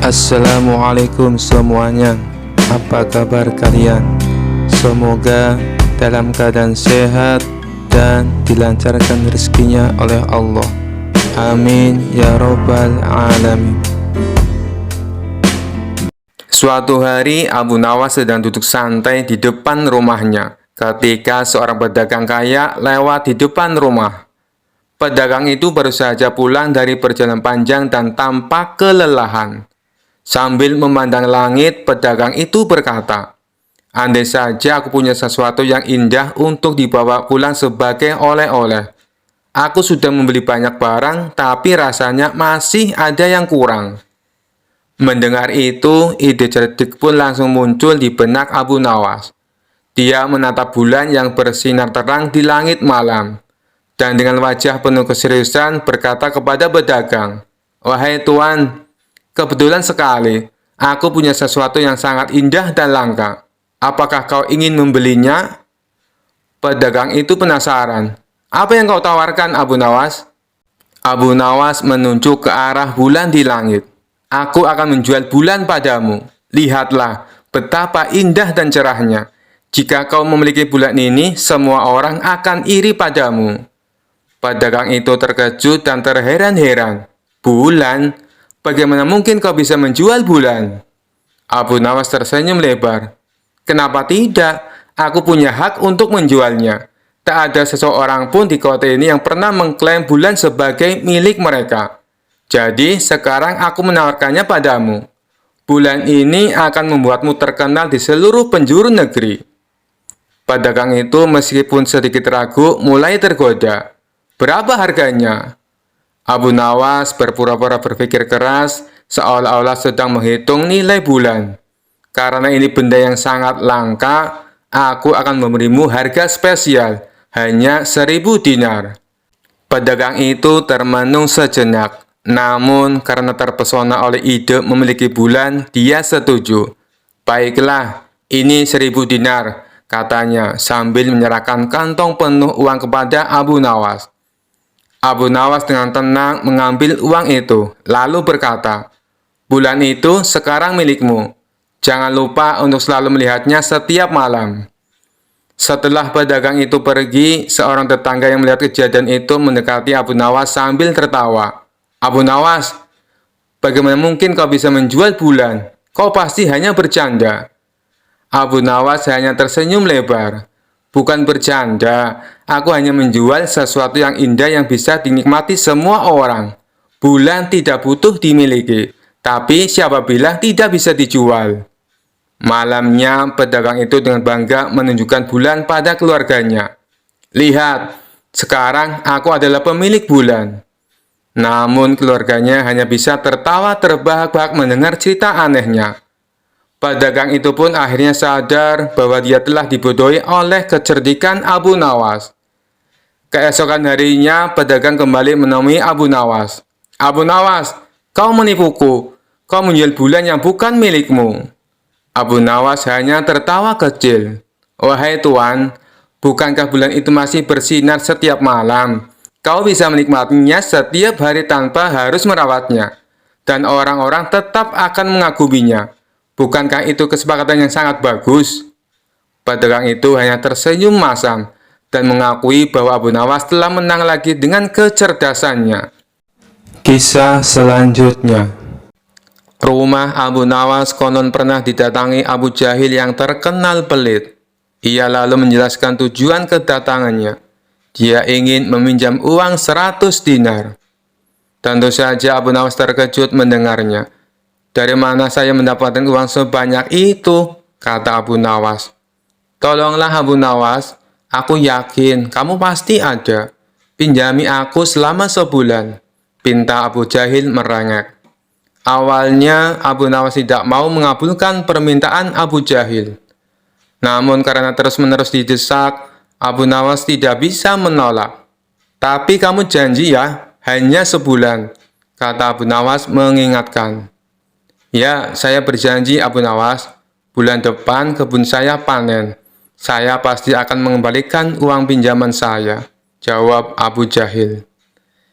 Assalamualaikum semuanya. Apa kabar kalian? Semoga dalam keadaan sehat dan dilancarkan rezekinya oleh Allah. Amin ya robbal alamin. Suatu hari Abu Nawas sedang duduk santai di depan rumahnya ketika seorang pedagang kaya lewat di depan rumah. Pedagang itu baru saja pulang dari perjalanan panjang dan tampak kelelahan. Sambil memandang langit, pedagang itu berkata, "Andai saja aku punya sesuatu yang indah untuk dibawa pulang sebagai oleh-oleh. Aku sudah membeli banyak barang, tapi rasanya masih ada yang kurang." Mendengar itu, ide cerdik pun langsung muncul di benak Abu Nawas. Dia menatap bulan yang bersinar terang di langit malam, dan dengan wajah penuh keseriusan berkata kepada pedagang, "Wahai tuan, kebetulan sekali, aku punya sesuatu yang sangat indah dan langka. Apakah kau ingin membelinya?" Pedagang itu penasaran. "Apa yang kau tawarkan, Abu Nawas?" Abu Nawas menunjuk ke arah bulan di langit. "Aku akan menjual bulan padamu. Lihatlah betapa indah dan cerahnya. Jika kau memiliki bulan ini, semua orang akan iri padamu." Pedagang itu terkejut dan terheran-heran. "Bulan? Bagaimana mungkin kau bisa menjual bulan?" Abu Nawas tersenyum lebar. "Kenapa tidak? Aku punya hak untuk menjualnya. Tak ada seseorang pun di kota ini yang pernah mengklaim bulan sebagai milik mereka. Jadi sekarang aku menawarkannya padamu. Bulan ini akan membuatmu terkenal di seluruh penjuru negeri." Pedagang itu meskipun sedikit ragu mulai tergoda. "Berapa harganya?" Abu Nawas berpura-pura berpikir keras, seolah-olah sedang menghitung nilai bulan. "Karena ini benda yang sangat langka, aku akan memberimu harga spesial, hanya 1.000 dinar." Pedagang itu termenung sejenak, namun karena terpesona oleh ide memiliki bulan, dia setuju. "Baiklah, ini 1.000 dinar," katanya sambil menyerahkan kantong penuh uang kepada Abu Nawas. Abu Nawas dengan tenang mengambil uang itu, lalu berkata, "Bulan itu sekarang milikmu. Jangan lupa untuk selalu melihatnya setiap malam." Setelah pedagang itu pergi, seorang tetangga yang melihat kejadian itu mendekati Abu Nawas sambil tertawa. "Abu Nawas, bagaimana mungkin kau bisa menjual bulan? Kau pasti hanya bercanda." Abu Nawas hanya tersenyum lebar. "Bukan bercanda, aku hanya menjual sesuatu yang indah yang bisa dinikmati semua orang. Bulan tidak butuh dimiliki, tapi siapa bilang tidak bisa dijual." Malamnya, pedagang itu dengan bangga menunjukkan bulan pada keluarganya. "Lihat, sekarang aku adalah pemilik bulan." Namun keluarganya hanya bisa tertawa terbahak-bahak mendengar cerita anehnya. Pedagang itu pun akhirnya sadar bahwa dia telah dibodohi oleh kecerdikan Abu Nawas. Keesokan harinya, pedagang kembali menemui Abu Nawas. "Abu Nawas, kau menipuku. Kau menjual bulan yang bukan milikmu." Abu Nawas hanya tertawa kecil. "Wahai tuan, bukankah bulan itu masih bersinar setiap malam? Kau bisa menikmatinya setiap hari tanpa harus merawatnya. Dan orang-orang tetap akan mengaguminya. Bukankah itu kesepakatan yang sangat bagus?" Pedagang itu hanya tersenyum masam dan mengakui bahwa Abu Nawas telah menang lagi dengan kecerdasannya. Kisah selanjutnya. Rumah Abu Nawas konon pernah didatangi Abu Jahil yang terkenal pelit. Ia lalu menjelaskan tujuan kedatangannya. Dia ingin meminjam uang 100 dinar. Tentu saja Abu Nawas terkejut mendengarnya. "Dari mana saya mendapatkan uang sebanyak itu?" kata Abu Nawas. "Tolonglah Abu Nawas, aku yakin kamu pasti ada. Pinjami aku selama sebulan," pinta Abu Jahil merengek. Awalnya Abu Nawas tidak mau mengabulkan permintaan Abu Jahil. Namun karena terus-menerus didesak, Abu Nawas tidak bisa menolak. "Tapi kamu janji ya, hanya sebulan," kata Abu Nawas mengingatkan. "Ya, saya berjanji Abu Nawas, bulan depan kebun saya panen. Saya pasti akan mengembalikan uang pinjaman saya," jawab Abu Jahil.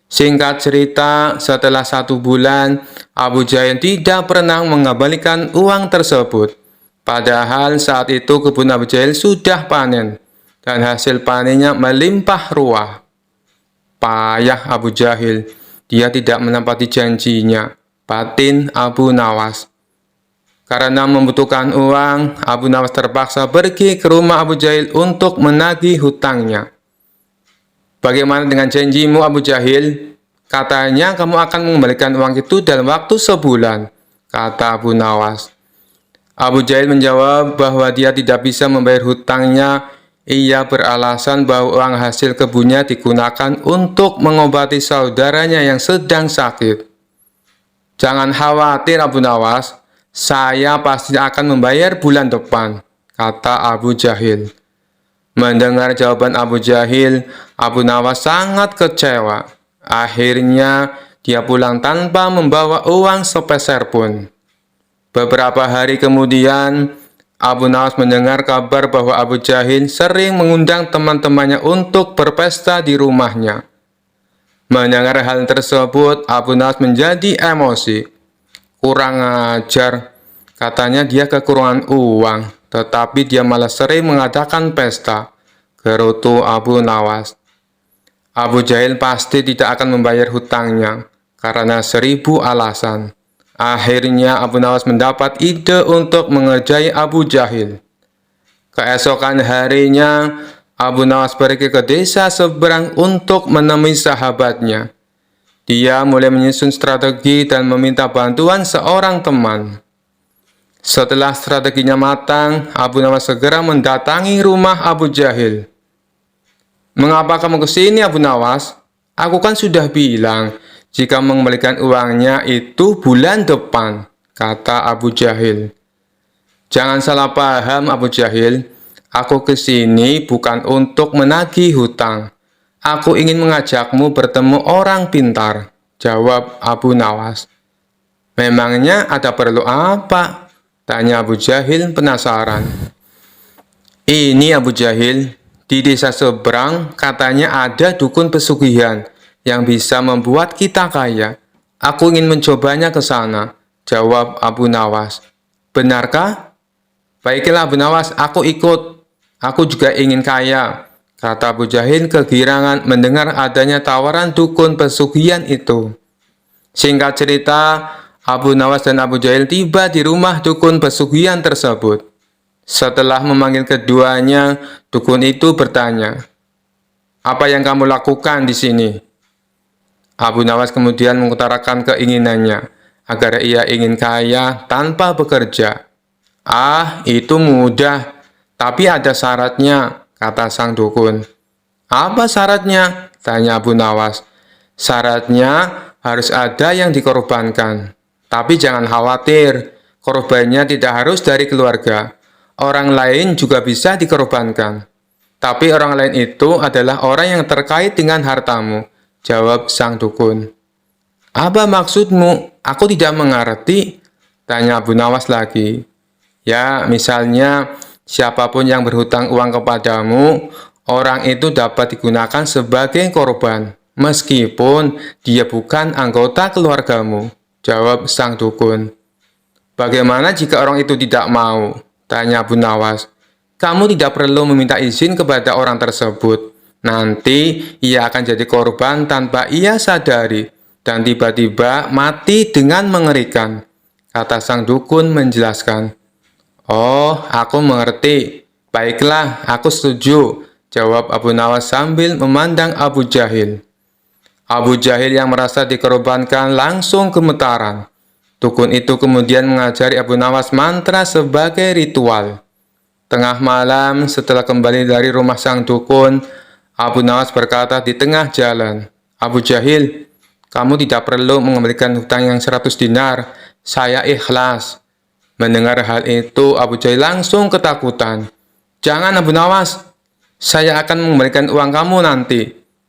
Singkat cerita, setelah 1 bulan, Abu Jahil tidak pernah mengembalikan uang tersebut. Padahal saat itu kebun Abu Jahil sudah panen, dan hasil panennya melimpah ruah. Payah Abu Jahil, dia tidak menepati janjinya, batin Abu Nawas. Karena membutuhkan uang, Abu Nawas terpaksa pergi ke rumah Abu Jahil untuk menagih hutangnya. Bagaimana dengan janjimu, Abu Jahil? Katanya kamu akan mengembalikan uang itu dalam waktu sebulan, kata Abu Nawas. Abu Jahil menjawab bahwa dia tidak bisa membayar hutangnya. Ia beralasan bahwa uang hasil kebunnya digunakan untuk mengobati saudaranya yang sedang sakit. Jangan khawatir Abu Nawas, saya pasti akan membayar bulan depan, kata Abu Jahil. Mendengar jawaban Abu Jahil, Abu Nawas sangat kecewa. Akhirnya, dia pulang tanpa membawa uang sepeser pun. Beberapa hari kemudian, Abu Nawas mendengar kabar bahwa Abu Jahil sering mengundang teman-temannya untuk berpesta di rumahnya. Mendengar hal tersebut, Abu Nawas menjadi emosi. Kurang ajar, katanya dia kekurangan uang, tetapi dia malah sering mengadakan pesta, gerutu Abu Nawas. Abu Jahil pasti tidak akan membayar hutangnya, karena 1000 alasan. Akhirnya Abu Nawas mendapat ide untuk mengerjai Abu Jahil. Keesokan harinya, Abu Nawas pergi ke desa seberang untuk menemui sahabatnya. Dia mulai menyusun strategi dan meminta bantuan seorang teman. Setelah strateginya matang, Abu Nawas segera mendatangi rumah Abu Jahil. "Mengapa kamu ke sini, Abu Nawas? Aku kan sudah bilang, jika mengembalikan uangnya itu bulan depan," kata Abu Jahil. "Jangan salah paham Abu Jahil, aku ke sini bukan untuk menagih hutang. Aku ingin mengajakmu bertemu orang pintar," jawab Abu Nawas. "Memangnya ada perlu apa?" tanya Abu Jahil penasaran. "Ini Abu Jahil, di desa seberang katanya ada dukun pesugihan yang bisa membuat kita kaya. Aku ingin mencobanya ke sana," jawab Abu Nawas. "Benarkah? Baiklah Abu Nawas, aku ikut. Aku juga ingin kaya," kata Abu Jahil kegirangan mendengar adanya tawaran dukun pesugihan itu. Singkat cerita, Abu Nawas dan Abu Jahil tiba di rumah dukun pesugihan tersebut. Setelah memanggil keduanya, dukun itu bertanya, "Apa yang kamu lakukan di sini?" Abu Nawas kemudian mengutarakan keinginannya agar ia ingin kaya tanpa bekerja. "Ah, itu mudah, tapi ada syaratnya," kata sang dukun. "Apa syaratnya?" tanya Abu Nawas. "Syaratnya harus ada yang dikorbankan. Tapi jangan khawatir, korbannya tidak harus dari keluarga. Orang lain juga bisa dikorbankan. Tapi orang lain itu adalah orang yang terkait dengan hartamu," jawab sang dukun. "Apa maksudmu? Aku tidak mengerti," tanya Abu Nawas lagi. "Ya, misalnya siapapun yang berhutang uang kepadamu, orang itu dapat digunakan sebagai korban, meskipun dia bukan anggota keluargamu," jawab sang dukun. "Bagaimana jika orang itu tidak mau?" tanya Abu Nawas. "Kamu tidak perlu meminta izin kepada orang tersebut. Nanti ia akan jadi korban tanpa ia sadari, dan tiba-tiba mati dengan mengerikan," kata sang dukun menjelaskan. "Oh, aku mengerti. Baiklah, aku setuju," jawab Abu Nawas sambil memandang Abu Jahil. Abu Jahil yang merasa dikorbankan langsung gemetaran. Dukun itu kemudian mengajari Abu Nawas mantra sebagai ritual. Tengah malam, setelah kembali dari rumah sang dukun, Abu Nawas berkata di tengah jalan, "Abu Jahil, kamu tidak perlu mengembalikan hutang yang 100 dinar. Saya ikhlas." Mendengar hal itu, Abu Jahil langsung ketakutan. "Jangan Abu Nawas, saya akan mengembalikan uang kamu nanti.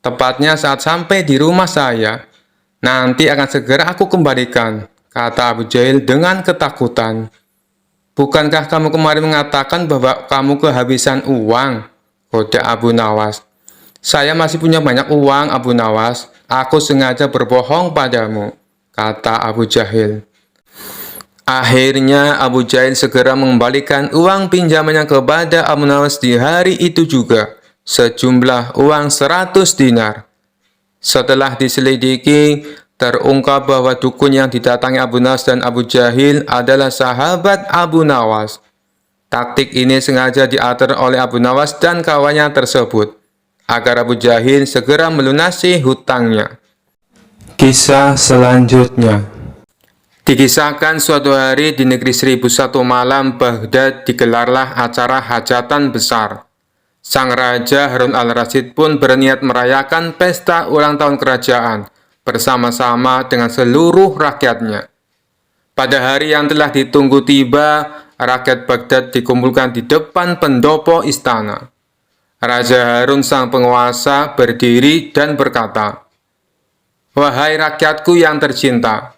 Tepatnya saat sampai di rumah saya. Nanti akan segera aku kembalikan," kata Abu Jahil dengan ketakutan. "Bukankah kamu kemarin mengatakan bahwa kamu kehabisan uang?" goda Abu Nawas. "Saya masih punya banyak uang, Abu Nawas. aku sengaja berbohong padamu, kata Abu Jahil. Akhirnya Abu Jahil segera mengembalikan uang pinjamannya kepada Abu Nawas di hari itu juga, sejumlah uang 100 dinar. Setelah diselidiki, terungkap bahwa dukun yang didatangi Abu Nawas dan Abu Jahil adalah sahabat Abu Nawas. Taktik ini sengaja diatur oleh Abu Nawas dan kawannya tersebut, agar Abu Jahil segera melunasi hutangnya. Kisah selanjutnya. Dikisahkan suatu hari di negeri 1001 malam Baghdad digelarlah acara hajatan besar. Sang Raja Harun al-Rasyid pun berniat merayakan pesta ulang tahun kerajaan bersama-sama dengan seluruh rakyatnya. Pada hari yang telah ditunggu tiba, rakyat Baghdad dikumpulkan di depan pendopo istana. Raja Harun sang penguasa berdiri dan berkata, "Wahai rakyatku yang tercinta,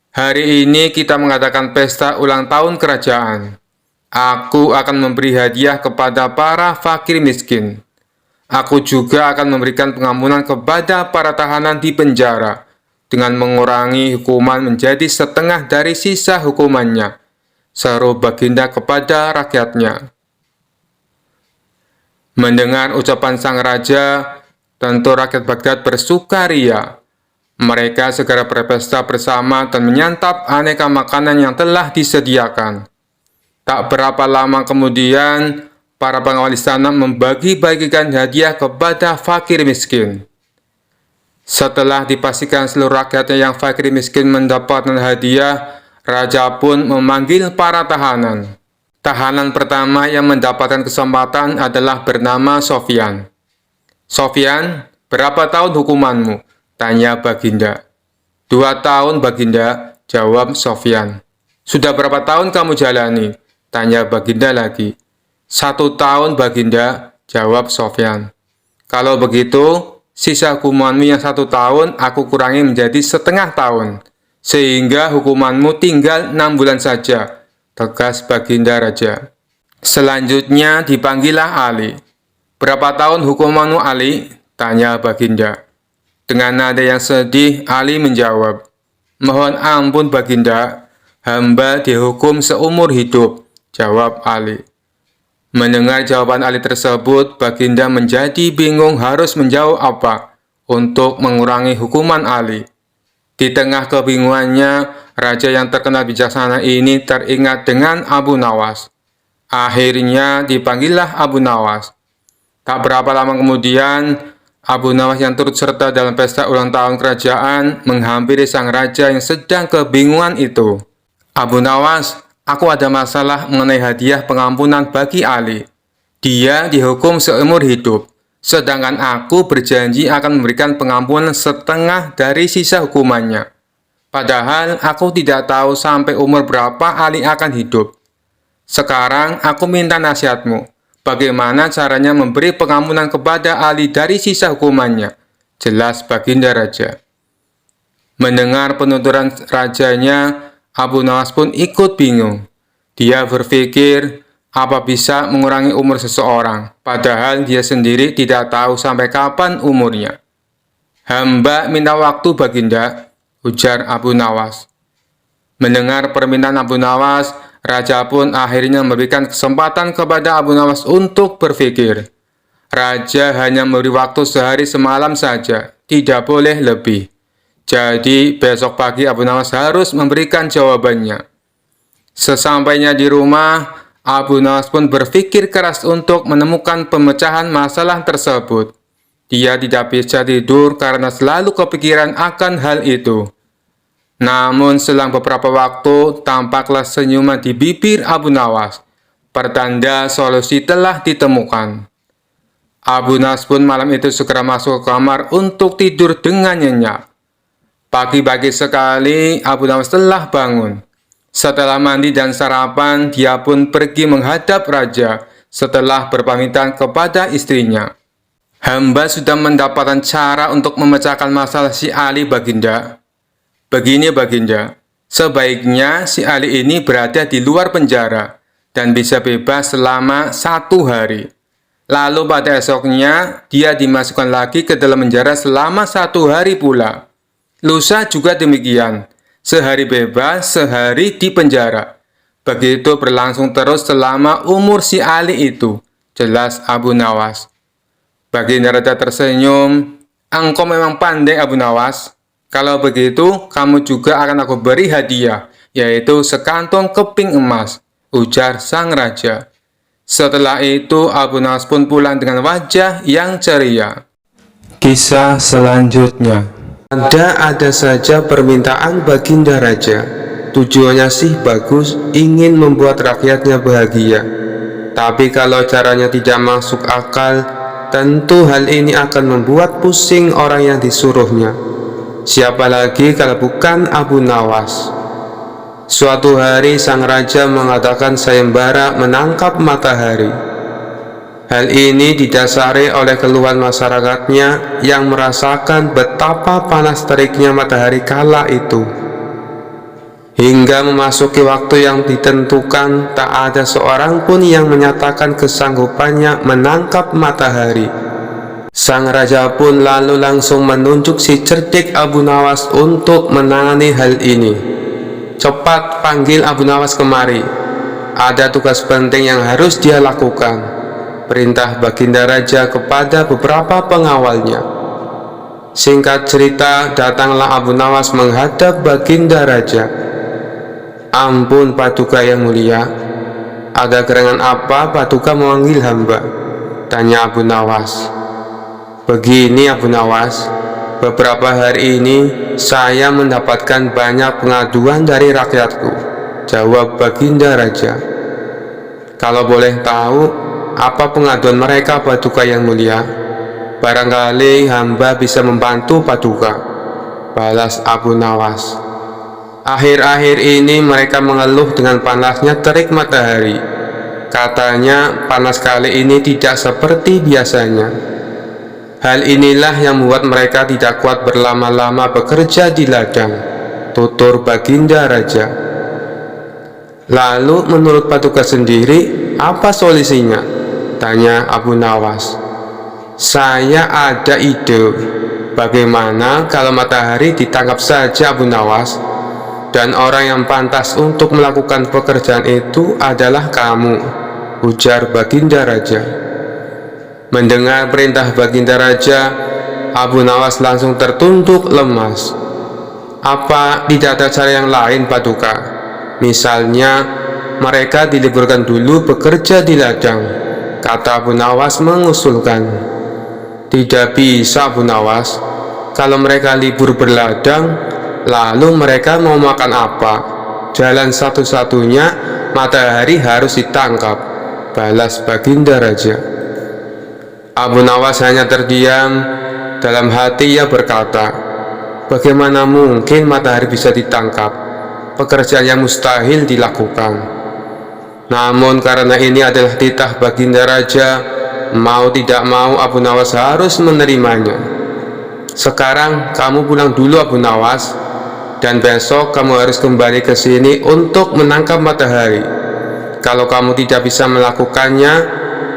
hari ini kita mengadakan pesta ulang tahun kerajaan. Aku akan memberi hadiah kepada para fakir miskin. Aku juga akan memberikan pengampunan kepada para tahanan di penjara, dengan mengurangi hukuman menjadi setengah dari sisa hukumannya," seru Baginda kepada rakyatnya. Mendengar ucapan sang raja, tentu rakyat Baghdad bersukaria. Mereka segera berpesta bersama dan menyantap aneka makanan yang telah disediakan. Tak berapa lama kemudian, para pengawal istana membagi-bagikan hadiah kepada fakir miskin. Setelah dipastikan seluruh rakyatnya yang fakir miskin mendapatkan hadiah, raja pun memanggil para tahanan. Tahanan pertama yang mendapatkan kesempatan adalah bernama Sofyan. "Sofyan, berapa tahun hukumanmu?" tanya Baginda. "2 tahun, Baginda," jawab Sofyan. "Sudah berapa tahun kamu jalani?" tanya Baginda lagi. "1 tahun, Baginda," jawab Sofyan. "Kalau begitu, sisa hukumanmu yang 1 tahun aku kurangi menjadi setengah tahun, sehingga hukumanmu tinggal 6 bulan saja," tegas Baginda Raja. Selanjutnya dipanggillah Ali. "Berapa tahun hukumanmu, Ali?" tanya Baginda. Dengan nada yang sedih, Ali menjawab, "Mohon ampun Baginda, hamba dihukum seumur hidup," jawab Ali. Mendengar jawaban Ali tersebut, Baginda menjadi bingung harus menjawab apa untuk mengurangi hukuman Ali. Di tengah kebingungannya, raja yang terkenal bijaksana ini teringat dengan Abu Nawas. Akhirnya dipanggillah Abu Nawas. Tak berapa lama kemudian, Abu Nawas yang turut serta dalam pesta ulang tahun kerajaan menghampiri sang raja yang sedang kebingungan itu. "Abu Nawas, aku ada masalah mengenai hadiah pengampunan bagi Ali. Dia dihukum seumur hidup, sedangkan aku berjanji akan memberikan pengampunan setengah dari sisa hukumannya. Padahal aku tidak tahu sampai umur berapa Ali akan hidup. Sekarang aku minta nasihatmu. Bagaimana caranya memberi pengampunan kepada Ali dari sisa hukumannya?" jelas Baginda Raja. Mendengar penuturan rajanya, Abu Nawas pun ikut bingung. Dia berpikir, apa bisa mengurangi umur seseorang, padahal dia sendiri tidak tahu sampai kapan umurnya. "Hamba minta waktu Baginda," ujar Abu Nawas. Mendengar permintaan Abu Nawas, raja pun akhirnya memberikan kesempatan kepada Abu Nawas untuk berpikir. Raja hanya memberi waktu sehari semalam saja, tidak boleh lebih. Jadi besok pagi Abu Nawas harus memberikan jawabannya. Sesampainya di rumah, Abu Nawas pun berpikir keras untuk menemukan pemecahan masalah tersebut. Dia tidak bisa tidur karena selalu kepikiran akan hal itu. Namun selang beberapa waktu, tampaklah senyuman di bibir Abu Nawas, pertanda solusi telah ditemukan. Abu Nawas pun malam itu segera masuk ke kamar untuk tidur dengan nyenyak. Pagi-pagi sekali, Abu Nawas telah bangun. Setelah mandi dan sarapan, dia pun pergi menghadap raja setelah berpamitan kepada istrinya. "Hamba sudah mendapatkan cara untuk memecahkan masalah si Ali, Baginda. Begini Baginda, sebaiknya si Ali ini berada di luar penjara dan bisa bebas selama 1 hari. Lalu pada esoknya, dia dimasukkan lagi ke dalam penjara selama 1 hari pula. Lusa juga demikian. Sehari bebas, sehari di penjara. Begitu berlangsung terus selama umur si Ali itu, jelas Abu Nawas. Baginda Raja tersenyum, "Engkau memang pandai, Abu Nawas. Kalau begitu, kamu juga akan aku beri hadiah, yaitu sekantong keping emas," ujar sang raja. Setelah itu, Abu Nawas pun pulang dengan wajah yang ceria. Kisah selanjutnya. Ada saja permintaan Baginda Raja. Tujuannya sih bagus, ingin membuat rakyatnya bahagia. Tapi kalau caranya tidak masuk akal, tentu hal ini akan membuat pusing orang yang disuruhnya. Siapa lagi kalau bukan Abu Nawas? Suatu hari sang raja mengadakan sayembara menangkap matahari. Hal ini didasari oleh keluhan masyarakatnya yang merasakan betapa panas teriknya matahari kala itu. Hingga memasuki waktu yang ditentukan, tak ada seorang pun yang menyatakan kesanggupannya menangkap matahari. Sang raja pun lalu langsung menunjuk si cerdik Abu Nawas untuk menangani hal ini. "Cepat panggil Abu Nawas kemari. Ada tugas penting yang harus dia lakukan," perintah Baginda Raja kepada beberapa pengawalnya. Singkat cerita, datanglah Abu Nawas menghadap Baginda Raja. "Ampun Paduka yang mulia, ada gerangan apa Paduka memanggil hamba?" tanya Abu Nawas. "Begini Abu Nawas, beberapa hari ini saya mendapatkan banyak pengaduan dari rakyatku," jawab Baginda Raja. "Kalau boleh tahu, apa pengaduan mereka Paduka yang mulia? Barangkali hamba bisa membantu Paduka," balas Abu Nawas. "Akhir-akhir ini mereka mengeluh dengan panasnya terik matahari. Katanya panas kali ini tidak seperti biasanya. Hal inilah yang membuat mereka tidak kuat berlama-lama bekerja di ladang," tutur Baginda Raja. "Lalu menurut Paduka sendiri, apa solusinya?" tanya Abu Nawas. "Saya ada ide. Bagaimana kalau matahari ditangkap saja Abu Nawas? Dan orang yang pantas untuk melakukan pekerjaan itu adalah kamu," ujar Baginda Raja. Mendengar perintah Baginda Raja, Abu Nawas langsung tertunduk lemas. "Apa tidak ada cara yang lain Paduka? Misalnya mereka diliburkan dulu bekerja di ladang," kata Abu Nawas mengusulkan. "Tidak bisa Abu Nawas. Kalau mereka libur berladang, lalu mereka mau makan apa? Jalan satu-satunya matahari harus ditangkap," balas Baginda Raja. Abu Nawas hanya terdiam. Dalam hati ia berkata, "Bagaimana mungkin matahari bisa ditangkap? Pekerjaan yang mustahil dilakukan." Namun karena ini adalah titah Baginda Raja, mau tidak mau Abu Nawas harus menerimanya. "Sekarang kamu pulang dulu Abu Nawas, dan besok kamu harus kembali ke sini untuk menangkap matahari. Kalau kamu tidak bisa melakukannya,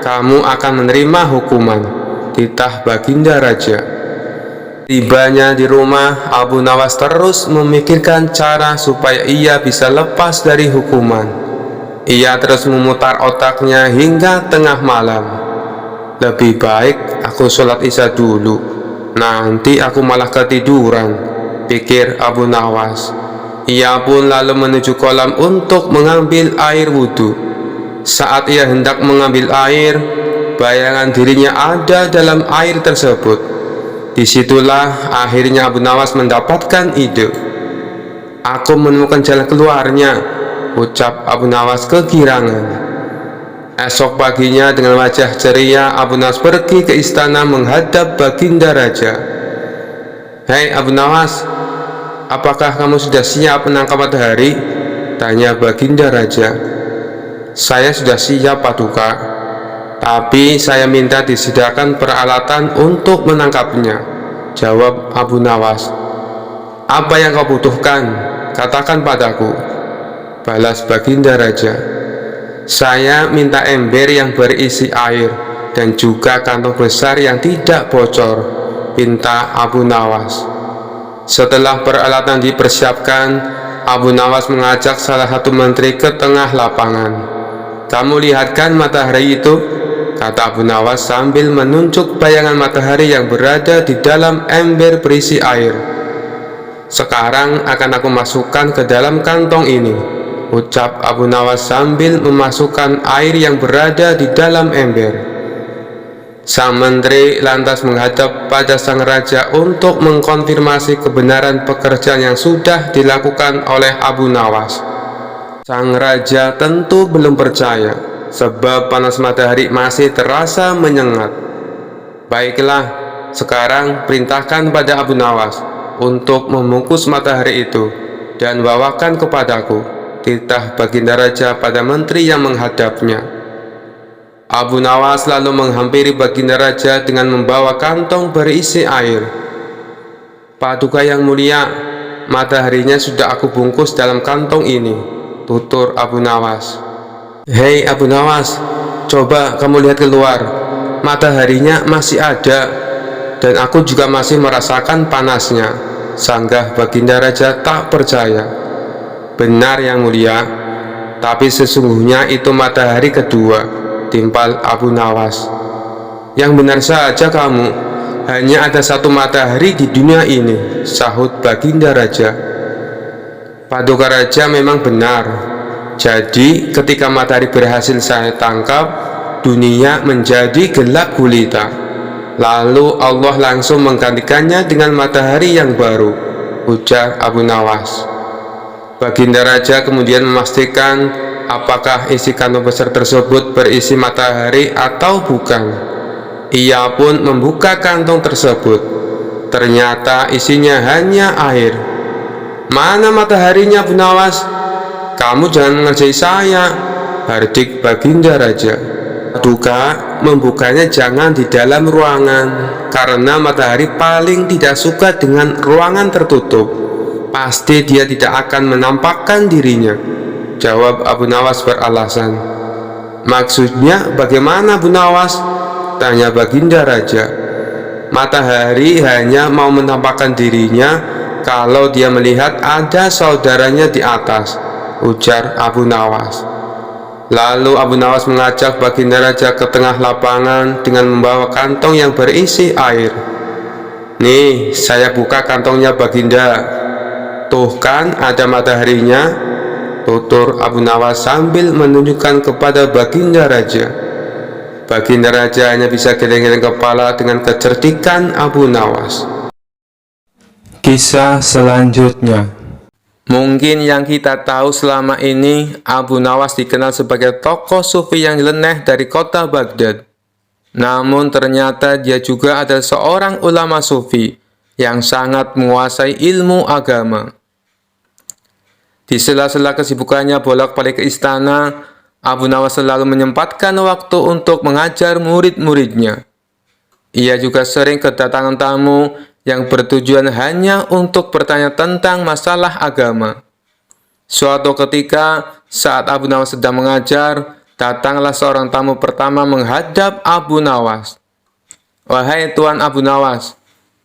kamu akan menerima hukuman," titah Baginda Raja. Tibanya di rumah, Abu Nawas terus memikirkan cara supaya ia bisa lepas dari hukuman. Ia terus memutar otaknya hingga tengah malam. "Lebih baik aku sholat isya dulu, nanti aku malah ketiduran," pikir Abu Nawas. Ia pun lalu menuju kolam untuk mengambil air wudhu. Saat ia hendak mengambil air, bayangan dirinya ada dalam air tersebut. Disitulah akhirnya Abu Nawas mendapatkan ide. "Aku menemukan jalan keluarnya," ucap Abu Nawas kegirangan. Esok paginya dengan wajah ceria, Abu Nawas pergi ke istana menghadap Baginda Raja. "Hei Abu Nawas, apakah kamu sudah siap menangkap matahari?" tanya Baginda Raja. "Saya sudah siap Paduka, tapi saya minta disediakan peralatan untuk menangkapnya," jawab Abu Nawas. "Apa yang kau butuhkan? Katakan padaku," balas Baginda Raja. "Saya minta ember yang berisi air dan juga kantong besar yang tidak bocor, pinta Abu Nawas. Setelah peralatan dipersiapkan, Abu Nawas mengajak salah satu menteri ke tengah lapangan. "Kamu lihatkan matahari itu?" kata Abu Nawas sambil menunjuk bayangan matahari yang berada di dalam ember berisi air. "Sekarang akan aku masukkan ke dalam kantong ini," ucap Abu Nawas sambil memasukkan air yang berada di dalam ember. Sang menteri lantas menghadap pada sang raja untuk mengkonfirmasi kebenaran pekerjaan yang sudah dilakukan oleh Abu Nawas. Sang raja tentu belum percaya, sebab panas matahari masih terasa menyengat. "Baiklah, sekarang perintahkan pada Abu Nawas untuk membungkus matahari itu dan bawakan kepadaku," titah baginda raja pada menteri yang menghadapnya. Abu Nawas lalu menghampiri baginda raja dengan membawa kantong berisi air. "Paduka yang mulia, mataharinya sudah aku bungkus dalam kantong ini," tutur Abu Nawas. "Hei Abu Nawas, coba kamu lihat keluar. Mataharinya masih ada, dan aku juga masih merasakan panasnya," sanggah baginda raja tak percaya. "Benar yang mulia, tapi sesungguhnya itu matahari kedua," timpal Abu Nawas. "Yang benar saja kamu, hanya ada satu matahari di dunia ini," sahut baginda raja. "Paduka raja memang benar. Jadi ketika matahari berhasil saya tangkap, dunia menjadi gelap gulita. Lalu Allah langsung menggantikannya dengan matahari yang baru," ujar Abu Nawas. Baginda raja kemudian memastikan apakah isi kantong besar tersebut berisi matahari atau bukan. Ia pun membuka kantong tersebut. Ternyata isinya hanya air. "Mana mataharinya, Abu Nawas? Kamu jangan mengerjai saya," hardik baginda raja. "Paduka, membukanya jangan di dalam ruangan, karena matahari paling tidak suka dengan ruangan tertutup. Pasti dia tidak akan menampakkan dirinya," jawab Abu Nawas beralasan. "Maksudnya bagaimana, Abu Nawas?" tanya baginda raja. "Matahari hanya mau menampakkan dirinya kalau dia melihat ada saudaranya di atas," ujar Abu Nawas. Lalu Abu Nawas mengajak baginda raja ke tengah lapangan dengan membawa kantong yang berisi air. "Nih, saya buka kantongnya baginda. Tuh kan ada mataharinya," tutur Abu Nawas sambil menunjukkan kepada baginda raja. Baginda raja hanya bisa geleng-geleng kepala dengan kecerdikan Abu Nawas. Kisah selanjutnya. Mungkin yang kita tahu selama ini, Abu Nawas dikenal sebagai tokoh sufi yang nyeleneh dari kota Baghdad. Namun ternyata dia juga adalah seorang ulama sufi yang sangat menguasai ilmu agama. Di sela-sela kesibukannya bolak-balik ke istana, Abu Nawas selalu menyempatkan waktu untuk mengajar murid-muridnya. Ia juga sering kedatangan tamu yang bertujuan hanya untuk bertanya tentang masalah agama. Suatu ketika, saat Abu Nawas sedang mengajar, datanglah seorang tamu pertama menghadap Abu Nawas. "Wahai Tuan Abu Nawas,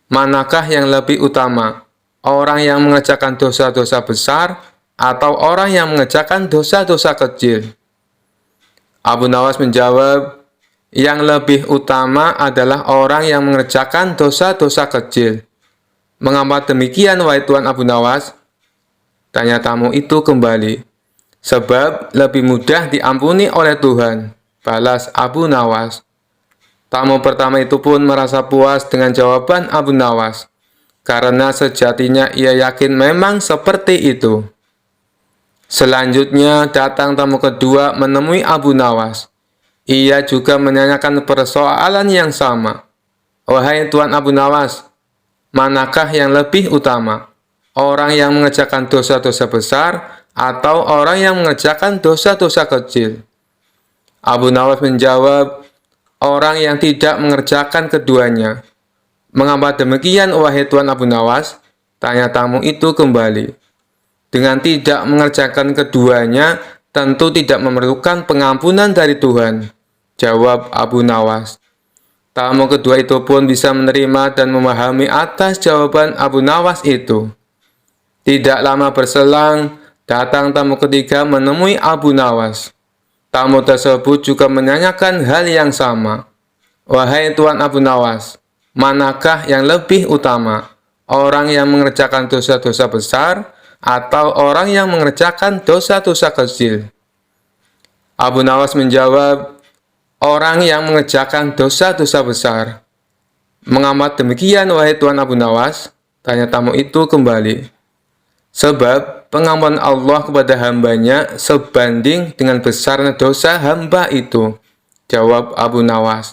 manakah yang lebih utama? Orang yang mengerjakan dosa-dosa besar atau orang yang mengerjakan dosa-dosa kecil?" Abu Nawas menjawab, "Yang lebih utama adalah orang yang mengerjakan dosa-dosa kecil." "Mengapa demikian, wahai Tuan Abu Nawas?" tanya tamu itu kembali. "Sebab lebih mudah diampuni oleh Tuhan," balas Abu Nawas. Tamu pertama itu pun merasa puas dengan jawaban Abu Nawas, karena sejatinya ia yakin memang seperti itu. Selanjutnya datang tamu kedua menemui Abu Nawas. Ia juga menanyakan persoalan yang sama. "Wahai Tuan Abu Nawas, manakah yang lebih utama? Orang yang mengerjakan dosa-dosa besar atau orang yang mengerjakan dosa-dosa kecil?" Abu Nawas menjawab, "Orang yang tidak mengerjakan keduanya." "Mengapa demikian, wahai Tuan Abu Nawas?" tanya tamu itu kembali. "Dengan tidak mengerjakan keduanya, tentu tidak memerlukan pengampunan dari Tuhan. jawab Abu Nawas. Tamu kedua itu pun bisa menerima dan memahami atas jawaban Abu Nawas itu. Tidak lama berselang, datang tamu ketiga menemui Abu Nawas. Tamu tersebut juga menanyakan hal yang sama. Wahai Tuan Abu Nawas, manakah yang lebih utama? Orang yang mengerjakan dosa-dosa besar atau orang yang mengerjakan dosa-dosa kecil? Abu Nawas menjawab, orang yang mengerjakan dosa-dosa besar. Mengamat demikian, wahai Tuan Abu Nawas? Tanya tamu itu kembali. Sebab pengampunan Allah kepada hambanya sebanding dengan besarnya dosa hamba itu, jawab Abu Nawas.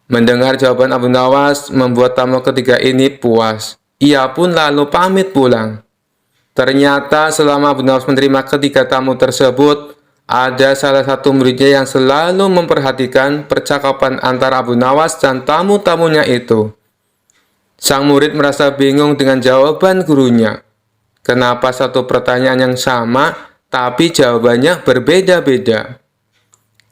Mendengar jawaban Abu Nawas membuat tamu ketiga ini puas. Ia pun lalu pamit pulang. Ternyata selama Abu Nawas menerima ketiga tamu tersebut, ada salah satu muridnya yang selalu memperhatikan percakapan antara Abu Nawas dan tamu-tamunya itu. Sang murid merasa bingung dengan jawaban gurunya. Kenapa satu pertanyaan yang sama, tapi jawabannya berbeda-beda?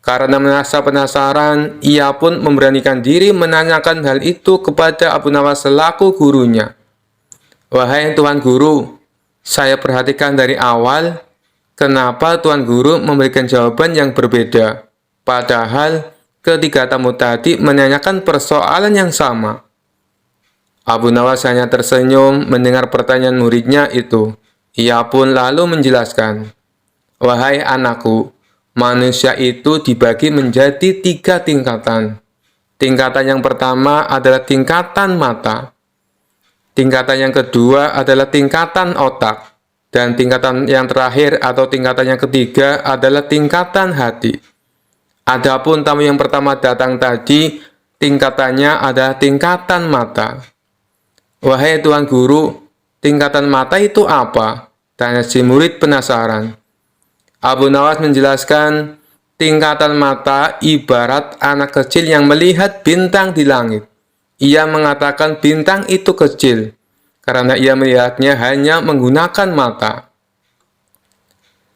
Karena merasa penasaran, ia pun memberanikan diri menanyakan hal itu kepada Abu Nawas selaku gurunya. Wahai Tuan Guru, saya perhatikan dari awal, kenapa Tuan Guru memberikan jawaban yang berbeda? Padahal ketiga tamu tadi menanyakan persoalan yang sama. Abu Nawas hanya tersenyum mendengar pertanyaan muridnya itu. Ia pun lalu menjelaskan, wahai anakku, manusia itu dibagi menjadi 3 tingkatan. Tingkatan yang pertama adalah tingkatan mata. Tingkatan yang kedua adalah tingkatan otak. Dan tingkatan yang terakhir atau tingkatan yang ketiga adalah tingkatan hati. Adapun tamu yang pertama datang tadi, tingkatannya adalah tingkatan mata. Wahai Tuan Guru, tingkatan mata itu apa? Tanya si murid penasaran. Abu Nawas menjelaskan, tingkatan mata ibarat anak kecil yang melihat bintang di langit. Ia mengatakan bintang itu kecil, karena ia melihatnya hanya menggunakan mata.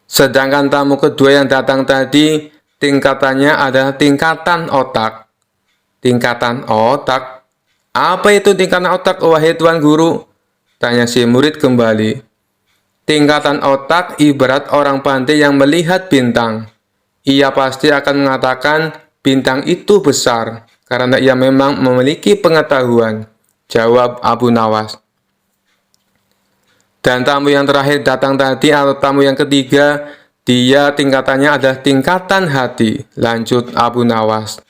Sedangkan tamu kedua yang datang tadi, tingkatannya adalah tingkatan otak. Tingkatan otak? Apa itu tingkatan otak, wahai Tuan Guru? Tanya si murid kembali. Tingkatan otak ibarat orang pandai yang melihat bintang. Ia pasti akan mengatakan bintang itu besar, karena ia memang memiliki pengetahuan, jawab Abu Nawas. Dan tamu yang terakhir datang tadi atau tamu yang ketiga, dia tingkatannya adalah tingkatan hati, lanjut Abu Nawas.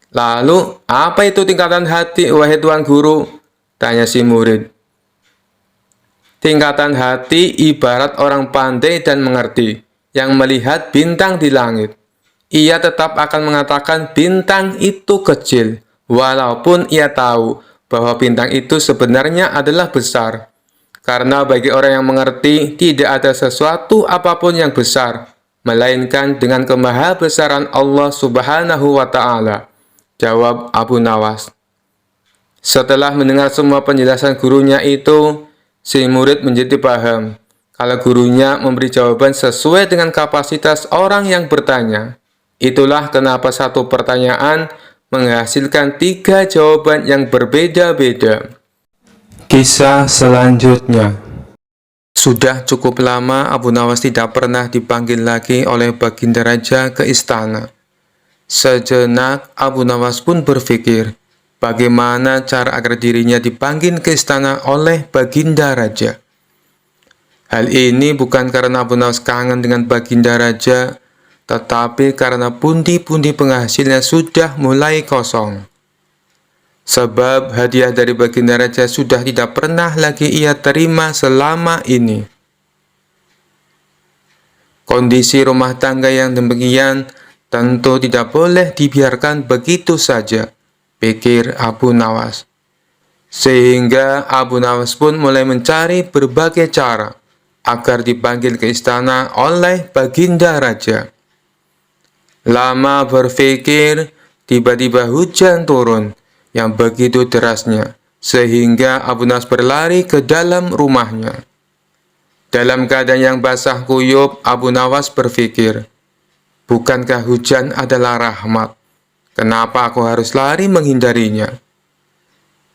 Lalu, apa itu tingkatan hati, wahai Tuan Guru? Tanya si murid. Tingkatan hati ibarat orang pandai dan mengerti, yang melihat bintang di langit. Ia tetap akan mengatakan bintang itu kecil, walaupun ia tahu bahwa bintang itu sebenarnya adalah besar. Karena bagi orang yang mengerti, tidak ada sesuatu apapun yang besar, melainkan dengan kemahabesaran Allah Subhanahu wa Ta'ala, jawab Abu Nawas. Setelah mendengar semua penjelasan gurunya itu, si murid menjadi paham kalau gurunya memberi jawaban sesuai dengan kapasitas orang yang bertanya. Itulah kenapa satu pertanyaan menghasilkan 3 jawaban yang berbeda-beda. Kisah selanjutnya. Sudah cukup lama Abu Nawas tidak pernah dipanggil lagi oleh Baginda Raja ke istana. Sejenak Abu Nawas pun berpikir, bagaimana cara agar dirinya dipanggil ke istana oleh Baginda Raja. Hal ini bukan karena Abu Nawas kangen dengan Baginda Raja, tetapi karena pundi-pundi penghasilnya sudah mulai kosong. Sebab hadiah dari Baginda Raja sudah tidak pernah lagi ia terima selama ini. Kondisi rumah tangga yang demikian tentu tidak boleh dibiarkan begitu saja, pikir Abu Nawas. Sehingga Abu Nawas pun mulai mencari berbagai cara agar dipanggil ke istana oleh Baginda Raja. Lama berpikir, tiba-tiba hujan turun yang begitu derasnya, sehingga Abu Nawas berlari ke dalam rumahnya. Dalam keadaan yang basah kuyup, Abu Nawas berpikir, Bukankah hujan adalah rahmat? Kenapa aku harus lari menghindarinya?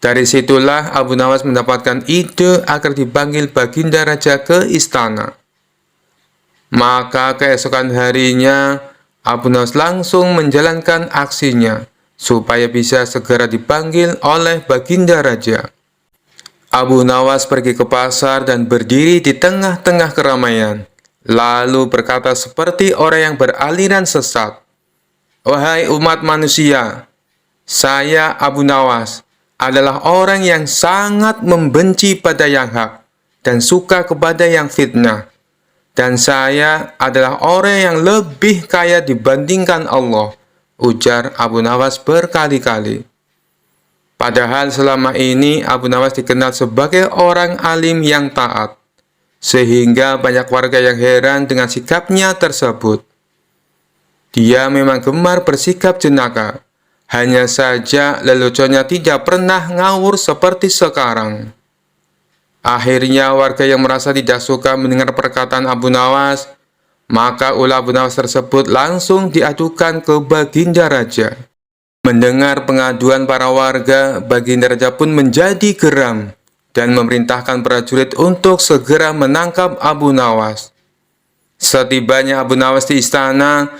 Dari situlah Abu Nawas mendapatkan ide agar dipanggil Baginda Raja ke istana. Maka keesokan harinya, Abu Nawas langsung menjalankan aksinya, supaya bisa segera dipanggil oleh Baginda Raja. Abu Nawas pergi ke pasar dan berdiri di tengah-tengah keramaian, lalu berkata seperti orang yang beraliran sesat, "Wahai umat manusia, saya Abu Nawas adalah orang yang sangat membenci pada yang hak dan suka kepada yang fitnah. Dan saya adalah orang yang lebih kaya dibandingkan Allah," ujar Abu Nawas berkali-kali. Padahal selama ini Abu Nawas dikenal sebagai orang alim yang taat, sehingga banyak warga yang heran dengan sikapnya tersebut. Dia memang gemar bersikap jenaka, hanya saja leluconnya tidak pernah ngawur seperti sekarang. Akhirnya warga yang merasa tidak suka mendengar perkataan Abu Nawas, maka ulah Abu Nawas tersebut langsung diadukan ke Baginda Raja. Mendengar pengaduan para warga, Baginda Raja pun menjadi geram dan memerintahkan prajurit untuk segera menangkap Abu Nawas. Setibanya Abu Nawas di istana,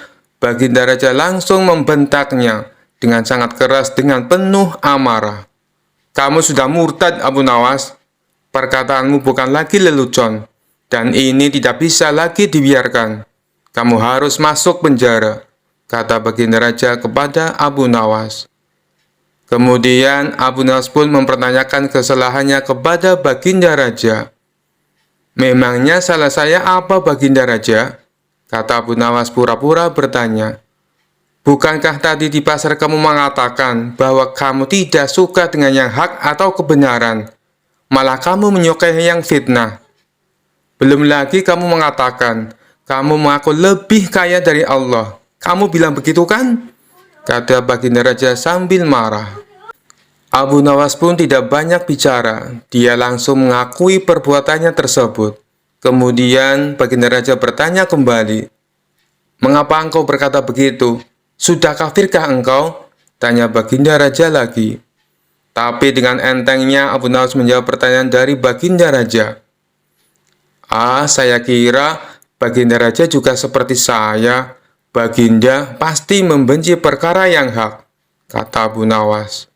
Baginda Raja langsung membentaknya dengan sangat keras dengan penuh amarah. "Kamu sudah murtad, Abu Nawas. Perkataanmu bukan lagi lelucon, dan ini tidak bisa lagi dibiarkan. Kamu harus masuk penjara," kata Baginda Raja kepada Abu Nawas. Kemudian Abu Nawas pun mempertanyakan kesalahannya kepada Baginda Raja. "Memangnya salah saya apa, Baginda Raja?" kata Abu Nawas pura-pura bertanya. "Bukankah tadi di pasar kamu mengatakan bahwa kamu tidak suka dengan yang hak atau kebenaran, malah kamu menyukai yang fitnah? Belum lagi kamu mengatakan kamu mengaku lebih kaya dari Allah. Kamu bilang begitu kan?" kata Baginda Raja sambil marah. Abu Nawas pun tidak banyak bicara, dia langsung mengakui perbuatannya tersebut. Kemudian Baginda Raja bertanya kembali, "Mengapa engkau berkata begitu? Sudah kafirkah engkau?" tanya Baginda Raja lagi. Tapi dengan entengnya Abu Nawas menjawab pertanyaan dari Baginda Raja. Saya kira Baginda Raja juga seperti saya. Baginda pasti membenci perkara yang hak," kata Abu Nawas.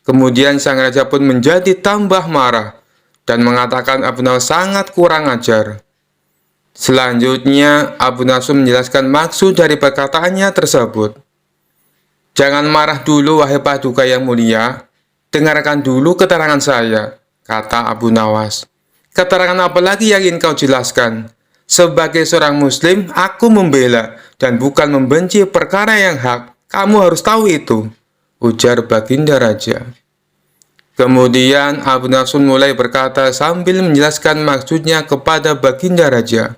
Kemudian sang raja pun menjadi tambah marah dan mengatakan Abu Nawas sangat kurang ajar. Selanjutnya, Abu Nawas menjelaskan maksud dari perkataannya tersebut. "Jangan marah dulu, wahai Paduka yang mulia. Dengarkan dulu keterangan saya," kata Abu Nawas. "Keterangan apa lagi yang ingin kau jelaskan? Sebagai seorang muslim, aku membela dan bukan membenci perkara yang hak. Kamu harus tahu itu," ujar Baginda Raja. Kemudian Abu Nawas mulai berkata sambil menjelaskan maksudnya kepada Baginda Raja.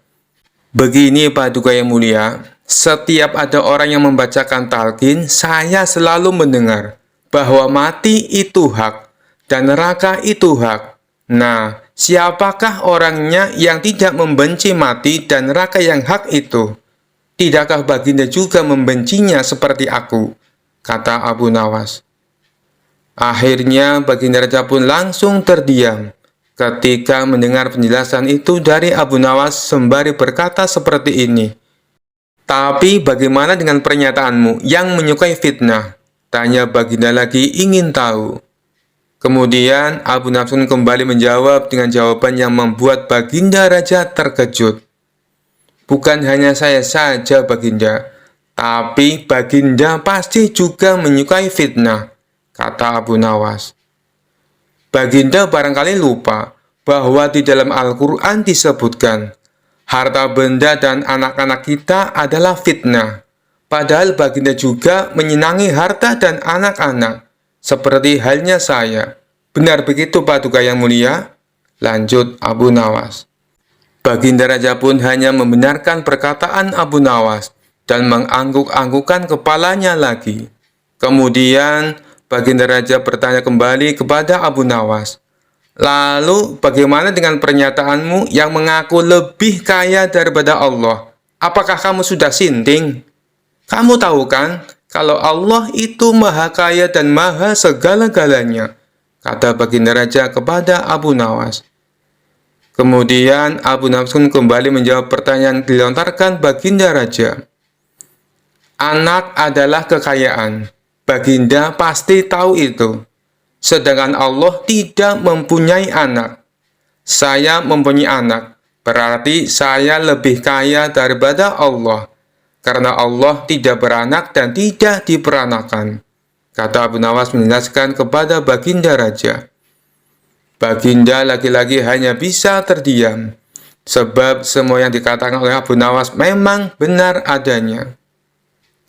"Begini Paduka yang mulia, setiap ada orang yang membacakan talqin, saya selalu mendengar bahwa mati itu hak dan neraka itu hak. Nah, siapakah orangnya yang tidak membenci mati dan neraka yang hak itu? Tidakkah Baginda juga membencinya seperti aku?" kata Abu Nawas. Akhirnya Baginda Raja pun langsung terdiam ketika mendengar penjelasan itu dari Abu Nawas sembari berkata seperti ini. "Tapi bagaimana dengan pernyataanmu yang menyukai fitnah?" tanya Baginda lagi ingin tahu. Kemudian Abu Nawas pun kembali menjawab dengan jawaban yang membuat Baginda Raja terkejut. "Bukan hanya saya saja Baginda, tapi Baginda pasti juga menyukai fitnah," kata Abu Nawas. "Baginda barangkali lupa bahwa di dalam Al-Quran disebutkan, harta benda dan anak-anak kita adalah fitnah. Padahal Baginda juga menyenangi harta dan anak-anak, seperti halnya saya. Benar begitu Paduka yang mulia?" lanjut Abu Nawas. Baginda Raja pun hanya membenarkan perkataan Abu Nawas dan mengangguk-anggukkan kepalanya lagi. Kemudian Baginda Raja bertanya kembali kepada Abu Nawas, "Lalu bagaimana dengan pernyataanmu yang mengaku lebih kaya daripada Allah? Apakah kamu sudah sinting?" Kamu tahu kan, kalau Allah itu maha kaya dan maha segala-galanya, kata baginda raja kepada Abu Nawas. Kemudian Abu Nawas pun kembali menjawab pertanyaan dilontarkan baginda raja. Anak adalah kekayaan. Baginda pasti tahu itu. Sedangkan Allah tidak mempunyai anak. Saya mempunyai anak, berarti saya lebih kaya daripada Allah. Karena Allah tidak beranak dan tidak diperanakan, kata Abu Nawas menjelaskan kepada baginda raja. Baginda lagi-lagi hanya bisa terdiam, sebab semua yang dikatakan oleh Abu Nawas memang benar adanya.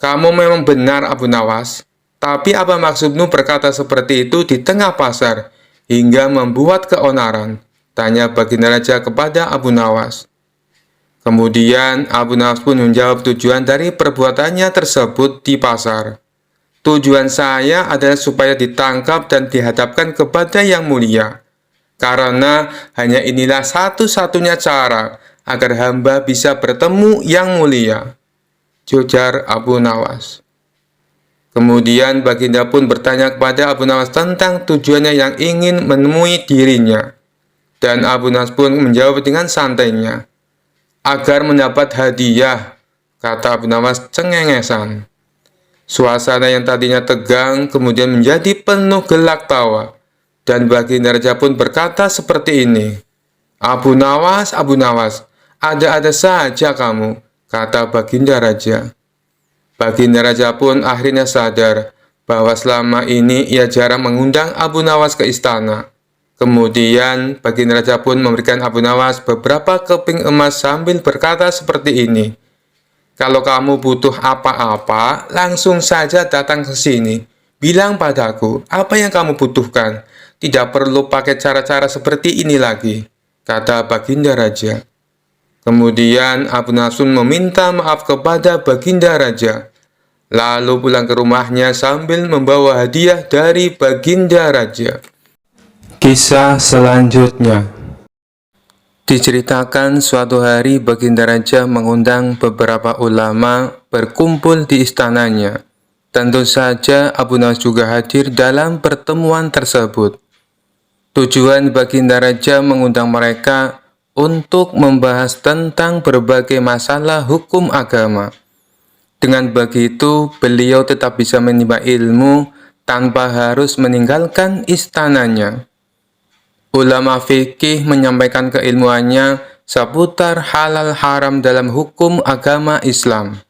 Kamu memang benar, Abu Nawas, tapi apa maksudmu berkata seperti itu di tengah pasar, hingga membuat keonaran? Tanya baginda raja kepada Abu Nawas. Kemudian Abu Nawas pun menjawab tujuan dari perbuatannya tersebut di pasar. Tujuan saya adalah supaya ditangkap dan dihadapkan kepada yang mulia. Karena hanya inilah satu-satunya cara agar hamba bisa bertemu yang mulia, ujar Abu Nawas. Kemudian baginda pun bertanya kepada Abu Nawas tentang tujuannya yang ingin menemui dirinya. Dan Abu Nawas pun menjawab dengan santainya, agar mendapat hadiah, kata Abu Nawas cengengesan. Suasana yang tadinya tegang kemudian menjadi penuh gelak tawa, dan baginda raja pun berkata seperti ini, Abu Nawas, ada-ada saja kamu, kata baginda raja. Baginda raja pun akhirnya sadar bahwa selama ini ia jarang mengundang Abu Nawas ke istana. Kemudian baginda raja pun memberikan Abu Nawas beberapa keping emas sambil berkata seperti ini, kalau kamu butuh apa-apa, langsung saja datang ke sini. Bilang padaku apa yang kamu butuhkan. Tidak perlu pakai cara-cara seperti ini lagi, kata baginda raja. Kemudian Abu Nawas pun meminta maaf kepada baginda raja, lalu pulang ke rumahnya sambil membawa hadiah dari baginda raja. Kisah selanjutnya. Diceritakan suatu hari baginda raja mengundang beberapa ulama berkumpul di istananya. Tentu saja Abu Nawas juga hadir dalam pertemuan tersebut. Tujuan baginda raja mengundang mereka untuk membahas tentang berbagai masalah hukum agama. Dengan begitu, beliau tetap bisa menimba ilmu tanpa harus meninggalkan istananya. Ulama fikih menyampaikan keilmuannya seputar halal haram dalam hukum agama Islam.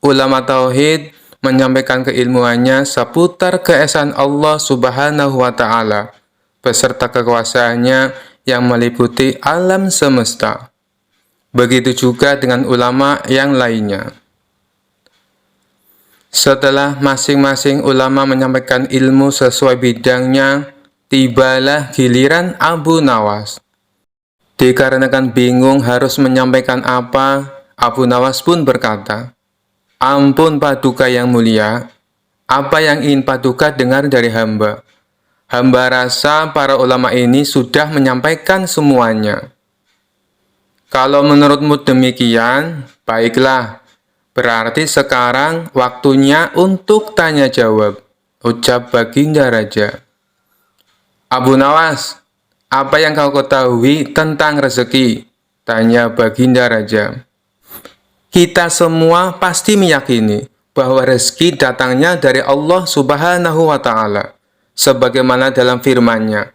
Ulama tauhid menyampaikan keilmuannya seputar keesaan Allah Subhanahu wa Ta'ala beserta kekuasaannya yang meliputi alam semesta. Begitu juga dengan ulama yang lainnya. Setelah masing-masing ulama menyampaikan ilmu sesuai bidangnya, tibalah giliran Abu Nawas. Dikarenakan bingung harus menyampaikan apa, Abu Nawas pun berkata, ampun Paduka yang mulia, apa yang ingin Paduka dengar dari hamba? Hamba rasa para ulama ini sudah menyampaikan semuanya. Kalau menurutmu demikian, baiklah. Berarti sekarang waktunya untuk tanya jawab, ucap baginda raja. Abu Nawas, apa yang kau ketahui tentang rezeki? Tanya baginda raja. Kita semua pasti meyakini bahwa rezeki datangnya dari Allah Subhanahu wa Ta'ala. Sebagaimana dalam firman-Nya,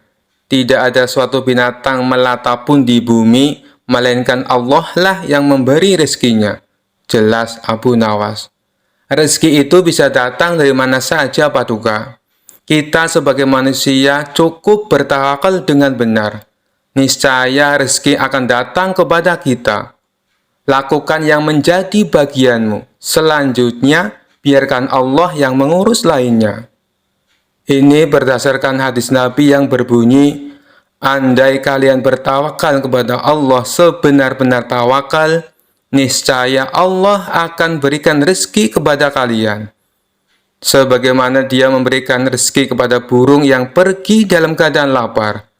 tidak ada suatu binatang melata pun di bumi, melainkan Allah lah yang memberi rezekinya. Jelas Abu Nawas. Rezeki itu bisa datang dari mana saja, Paduka. Kita sebagai manusia cukup bertawakal dengan benar. Niscaya rezeki akan datang kepada kita. Lakukan yang menjadi bagianmu. Selanjutnya, biarkan Allah yang mengurus lainnya. Ini berdasarkan hadis Nabi yang berbunyi, andai kalian bertawakal kepada Allah sebenar-benar tawakal, niscaya Allah akan berikan rezeki kepada kalian. Sebagaimana Dia memberikan rezeki kepada burung yang pergi dalam keadaan lapar,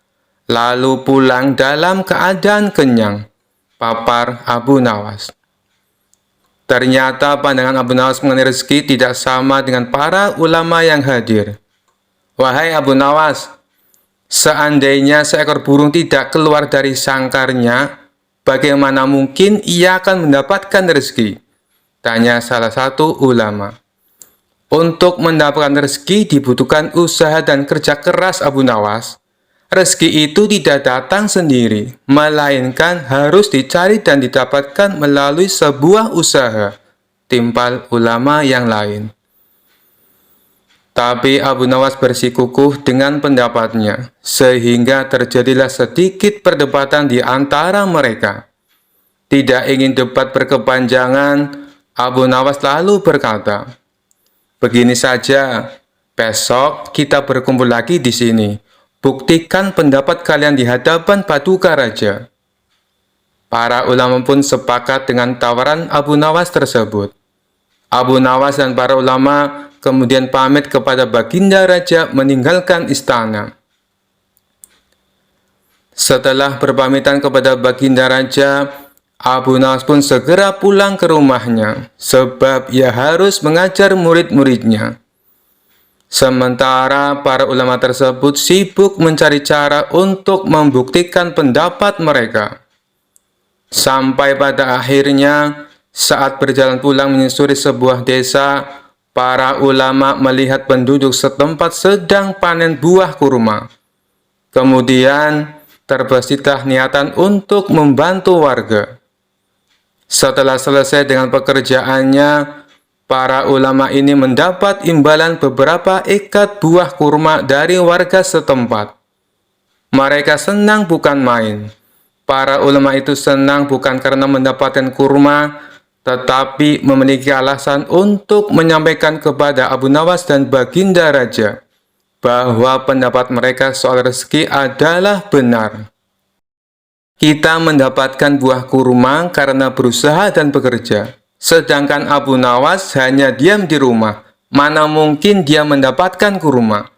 lalu pulang dalam keadaan kenyang. Papar Abu Nawas. Ternyata pandangan Abu Nawas mengenai rezeki tidak sama dengan para ulama yang hadir. Wahai Abu Nawas, seandainya seekor burung tidak keluar dari sangkarnya, bagaimana mungkin ia akan mendapatkan rezeki? Tanya salah satu ulama. Untuk mendapatkan rezeki dibutuhkan usaha dan kerja keras Abu Nawas. Rezeki itu tidak datang sendiri, melainkan harus dicari dan didapatkan melalui sebuah usaha. Timpal ulama yang lain. Tapi Abu Nawas bersikukuh dengan pendapatnya, sehingga terjadilah sedikit perdebatan di antara mereka. Tidak ingin debat berkepanjangan, Abu Nawas lalu berkata, "Begini saja, besok kita berkumpul lagi di sini. Buktikan pendapat kalian di hadapan Paduka Raja." Para ulama pun sepakat dengan tawaran Abu Nawas tersebut. Abu Nawas dan para ulama kemudian pamit kepada Baginda Raja meninggalkan istana. Setelah berpamitan kepada Baginda Raja, Abu Nawas pun segera pulang ke rumahnya, sebab ia harus mengajar murid-muridnya. Sementara para ulama tersebut sibuk mencari cara untuk membuktikan pendapat mereka. Sampai pada akhirnya, saat berjalan pulang menyusuri sebuah desa, para ulama melihat penduduk setempat sedang panen buah kurma. Kemudian, terbesitlah niatan untuk membantu warga. Setelah selesai dengan pekerjaannya, para ulama ini mendapat imbalan beberapa ikat buah kurma dari warga setempat. Mereka senang bukan main. Para ulama itu senang bukan karena mendapatkan kurma, tetapi memiliki alasan untuk menyampaikan kepada Abu Nawas dan Baginda Raja bahwa pendapat mereka soal rezeki adalah benar. Kita mendapatkan buah kurma karena berusaha dan bekerja. Sedangkan Abu Nawas hanya diam di rumah. Mana mungkin dia mendapatkan kurma?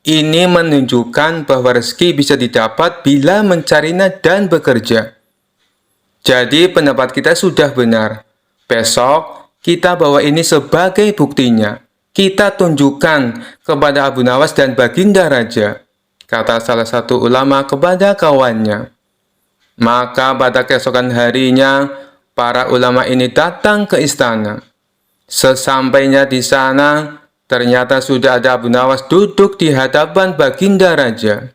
Ini menunjukkan bahwa rezeki bisa didapat bila mencarinya dan bekerja. Jadi pendapat kita sudah benar. Besok kita bawa ini sebagai buktinya. Kita tunjukkan kepada Abu Nawas dan Baginda Raja, kata salah satu ulama kepada kawannya. Maka pada keesokan harinya, para ulama ini datang ke istana. Sesampainya di sana, ternyata sudah ada Abu Nawas duduk di hadapan Baginda Raja.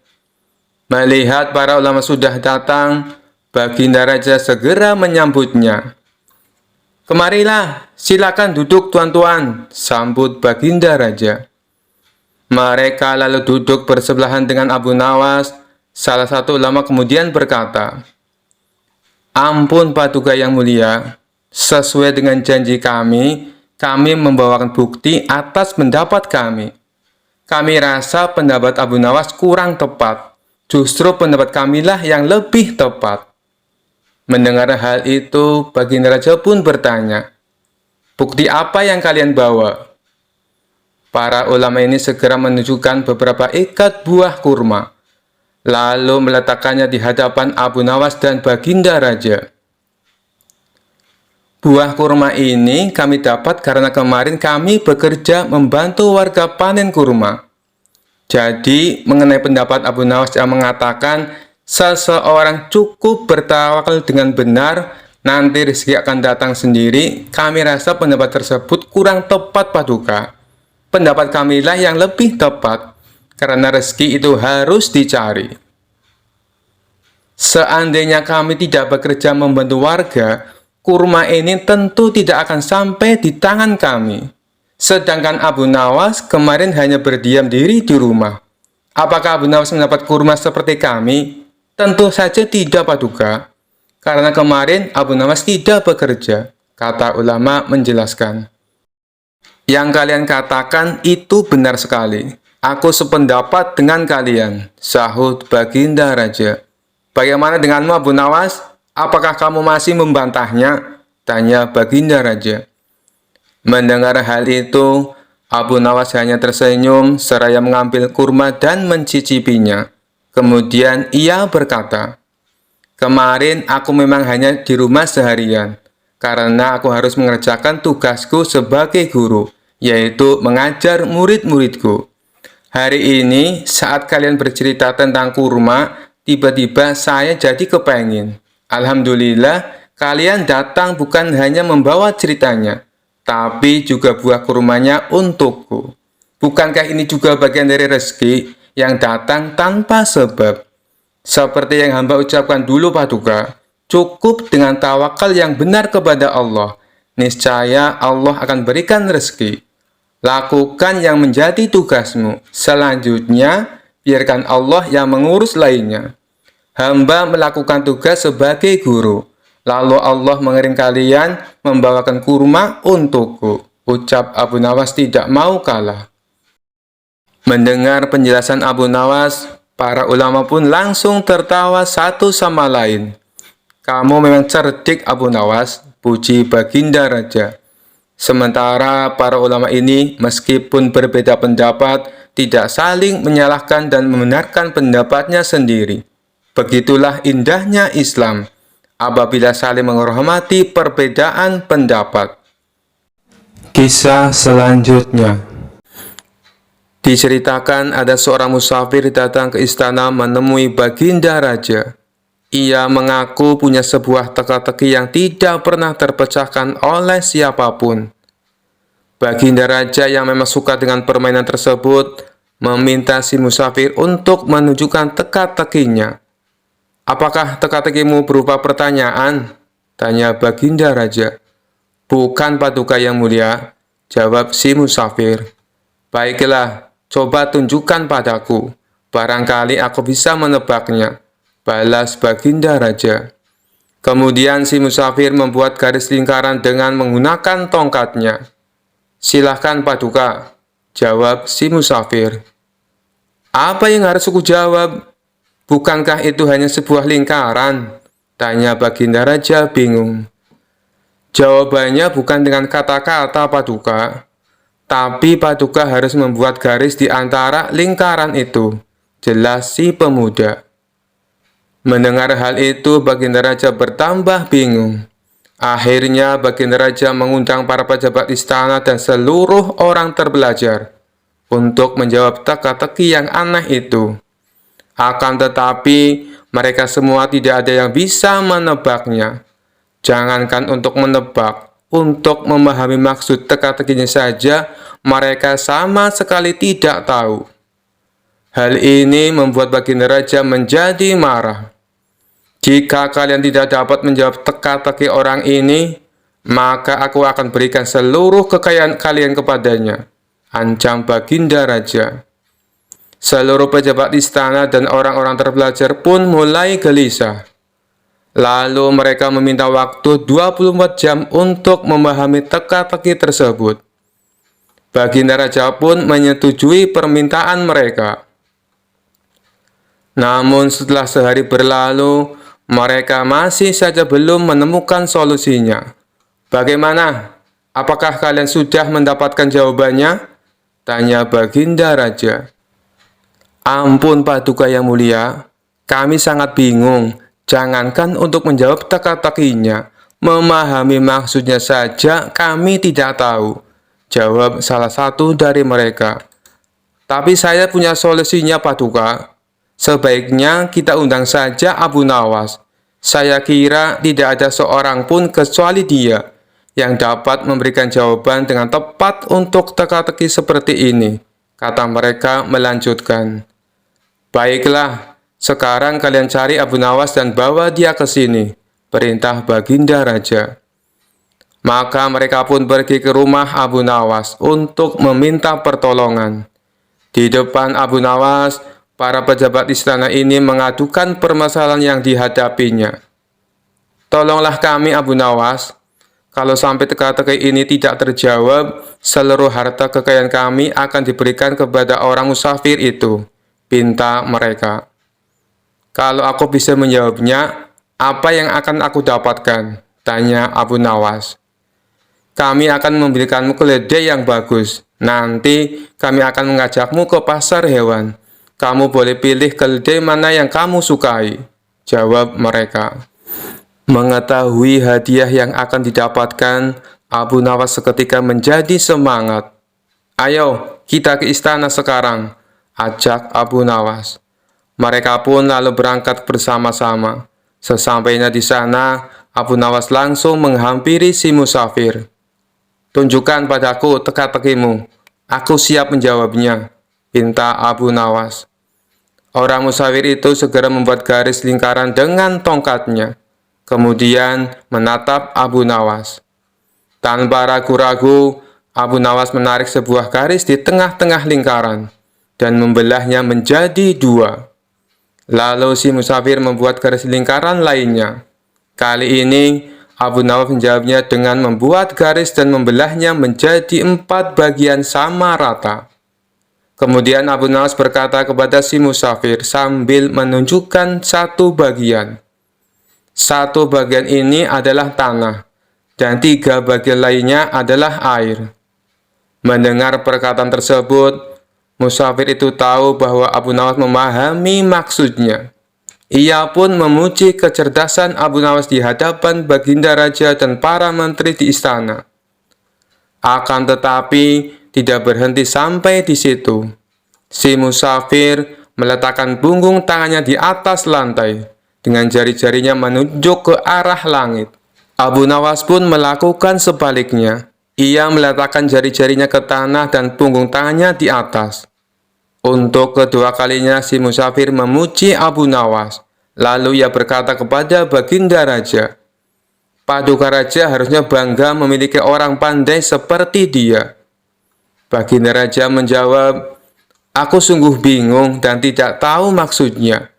Melihat para ulama sudah datang, Baginda Raja segera menyambutnya. "Kemarilah, silakan duduk tuan-tuan," sambut Baginda Raja. Mereka lalu duduk bersebelahan dengan Abu Nawas. Salah satu ulama kemudian berkata, "Ampun Paduka yang mulia, sesuai dengan janji kami membawakan bukti atas pendapat kami. Kami rasa pendapat Abu Nawas kurang tepat. Justru pendapat kamilah yang lebih tepat." Mendengar hal itu, Baginda Raja pun bertanya, "Bukti apa yang kalian bawa?" Para ulama ini segera menunjukkan beberapa ikat buah kurma, lalu meletakkannya di hadapan Abu Nawas dan Baginda Raja. "Buah kurma ini kami dapat karena kemarin kami bekerja membantu warga panen kurma. Jadi, mengenai pendapat Abu Nawas yang mengatakan seseorang cukup bertawakal dengan benar, nanti rezeki akan datang sendiri, kami rasa pendapat tersebut kurang tepat Paduka. Pendapat kamilah yang lebih tepat, karena rezeki itu harus dicari. Seandainya kami tidak bekerja membantu warga, kurma ini tentu tidak akan sampai di tangan kami. Sedangkan Abu Nawas kemarin hanya berdiam diri di rumah. Apakah Abu Nawas mendapat kurma seperti kami? Tentu saja tidak Paduka, karena kemarin Abu Nawas tidak bekerja," kata ulama menjelaskan. "Yang kalian katakan itu benar sekali. Aku sependapat dengan kalian," sahut Baginda Raja. "Bagaimana denganmu Abu Nawas? Apakah kamu masih membantahnya?" tanya Baginda Raja. Mendengar hal itu, Abu Nawas hanya tersenyum seraya mengambil kurma dan mencicipinya. Kemudian ia berkata, "Kemarin aku memang hanya di rumah seharian. karena aku harus mengerjakan tugasku sebagai guru, yaitu mengajar murid-muridku. Hari ini, saat kalian bercerita tentang kurma, tiba-tiba saya jadi kepengin. Alhamdulillah, kalian datang bukan hanya membawa ceritanya, tapi juga buah kurmanya untukku. Bukankah ini juga bagian dari rezeki yang datang tanpa sebab? Seperti yang hamba ucapkan dulu Paduka, cukup dengan tawakal yang benar kepada Allah. Niscaya Allah akan berikan rezeki. Lakukan yang menjadi tugasmu. Selanjutnya, biarkan Allah yang mengurus lainnya. Hamba melakukan tugas sebagai guru. Lalu Allah mengirim kalian membawakan kurma untukku. Ucap Abu Nawas tidak mau kalah. Mendengar penjelasan Abu Nawas, para ulama pun langsung tertawa satu sama lain. Kamu memang cerdik Abu Nawas, puji Baginda Raja. Sementara para ulama ini meskipun berbeda pendapat, tidak saling menyalahkan dan membenarkan pendapatnya sendiri. Begitulah indahnya Islam, apabila saling menghormati perbedaan pendapat. Kisah selanjutnya. Diceritakan ada seorang musafir datang ke istana menemui Baginda Raja. Ia mengaku punya sebuah teka-teki yang tidak pernah terpecahkan oleh siapapun. Baginda Raja yang memang suka dengan permainan tersebut meminta si musafir untuk menunjukkan teka-tekinya. Apakah teka-tekimu berupa pertanyaan? Tanya Baginda Raja. Bukan Paduka yang mulia, jawab si musafir. Baiklah, coba tunjukkan padaku. Barangkali aku bisa menebaknya. Balas Baginda Raja. Kemudian si musafir membuat garis lingkaran dengan menggunakan tongkatnya. Silahkan Paduka, jawab si musafir. Apa yang harus aku jawab? Bukankah itu hanya sebuah lingkaran? Tanya Baginda Raja bingung. Jawabannya bukan dengan kata-kata Paduka, tapi Paduka harus membuat garis di antara lingkaran itu. Jelas si pemuda. Mendengar hal itu, Baginda Raja bertambah bingung. Akhirnya, Baginda Raja mengundang para pejabat istana dan seluruh orang terbelajar untuk menjawab teka-teki yang aneh itu. Akan tetapi, mereka semua tidak ada yang bisa menebaknya. Jangankan untuk menebak, untuk memahami maksud teka-tekinya saja, mereka sama sekali tidak tahu. Hal ini membuat Baginda Raja menjadi marah. Jika kalian tidak dapat menjawab teka-teki orang ini, maka aku akan berikan seluruh kekayaan kalian kepadanya. Ancam Baginda Raja. Seluruh pejabat istana dan orang-orang terbelajar pun mulai gelisah. Lalu mereka meminta waktu 24 jam untuk memahami teka-teki tersebut. Baginda Raja pun menyetujui permintaan mereka. Namun setelah sehari berlalu, mereka masih saja belum menemukan solusinya. Bagaimana? Apakah kalian sudah mendapatkan jawabannya? Tanya Baginda Raja. Ampun Paduka yang mulia, kami sangat bingung. Jangankan untuk menjawab teka-tekinya, memahami maksudnya saja kami tidak tahu. Jawab salah satu dari mereka. Tapi saya punya solusinya Paduka. Sebaiknya kita undang saja Abu Nawas. Saya kira tidak ada seorang pun kecuali dia yang dapat memberikan jawaban dengan tepat untuk teka-teki seperti ini, kata mereka melanjutkan. Baiklah, sekarang kalian cari Abu Nawas dan bawa dia ke sini, perintah Baginda Raja. Maka mereka pun pergi ke rumah Abu Nawas untuk meminta pertolongan. Di depan Abu Nawas, para pejabat istana ini mengadukan permasalahan yang dihadapinya. Tolonglah kami Abu Nawas, kalau sampai teka-teki ini tidak terjawab, seluruh harta kekayaan kami akan diberikan kepada orang musafir itu, pinta mereka. Kalau aku bisa menjawabnya, apa yang akan aku dapatkan? Tanya Abu Nawas. Kami akan memberikanmu keledai yang bagus. Nanti kami akan mengajakmu ke pasar hewan. Kamu boleh pilih keledai mana yang kamu sukai, jawab mereka. Mengetahui hadiah yang akan didapatkan, Abu Nawas seketika menjadi semangat. "Ayo, kita ke istana sekarang," ajak Abu Nawas. Mereka pun lalu berangkat bersama-sama. Sesampainya di sana, Abu Nawas langsung menghampiri si musafir. "Tunjukkan padaku teka-tekimu. Aku siap menjawabnya," pinta Abu Nawas. Orang musafir itu segera membuat garis lingkaran dengan tongkatnya. Kemudian menatap Abu Nawas. Tanpa ragu-ragu, Abu Nawas menarik sebuah garis di tengah-tengah lingkaran dan membelahnya menjadi dua. Lalu si musafir membuat garis lingkaran lainnya. Kali ini, Abu Nawas menjawabnya dengan membuat garis dan membelahnya menjadi 4 bagian sama rata. Kemudian Abu Nawas berkata kepada si musafir sambil menunjukkan satu bagian. "Satu bagian ini adalah tanah, dan 3 bagian lainnya adalah air." Mendengar perkataan tersebut, musafir itu tahu bahwa Abu Nawas memahami maksudnya. Ia pun memuji kecerdasan Abu Nawas di hadapan Baginda Raja dan para menteri di istana. Akan tetapi, tidak berhenti sampai di situ. Si musafir meletakkan punggung tangannya di atas lantai. Dengan jari-jarinya menunjuk ke arah langit. Abu Nawas pun melakukan sebaliknya. Ia meletakkan jari-jarinya ke tanah dan punggung tangannya di atas. Untuk kedua kalinya si musafir memuji Abu Nawas. Lalu ia berkata kepada Baginda Raja, "Paduka Raja harusnya bangga memiliki orang pandai seperti dia." Baginda Raja menjawab, "Aku sungguh bingung dan tidak tahu maksudnya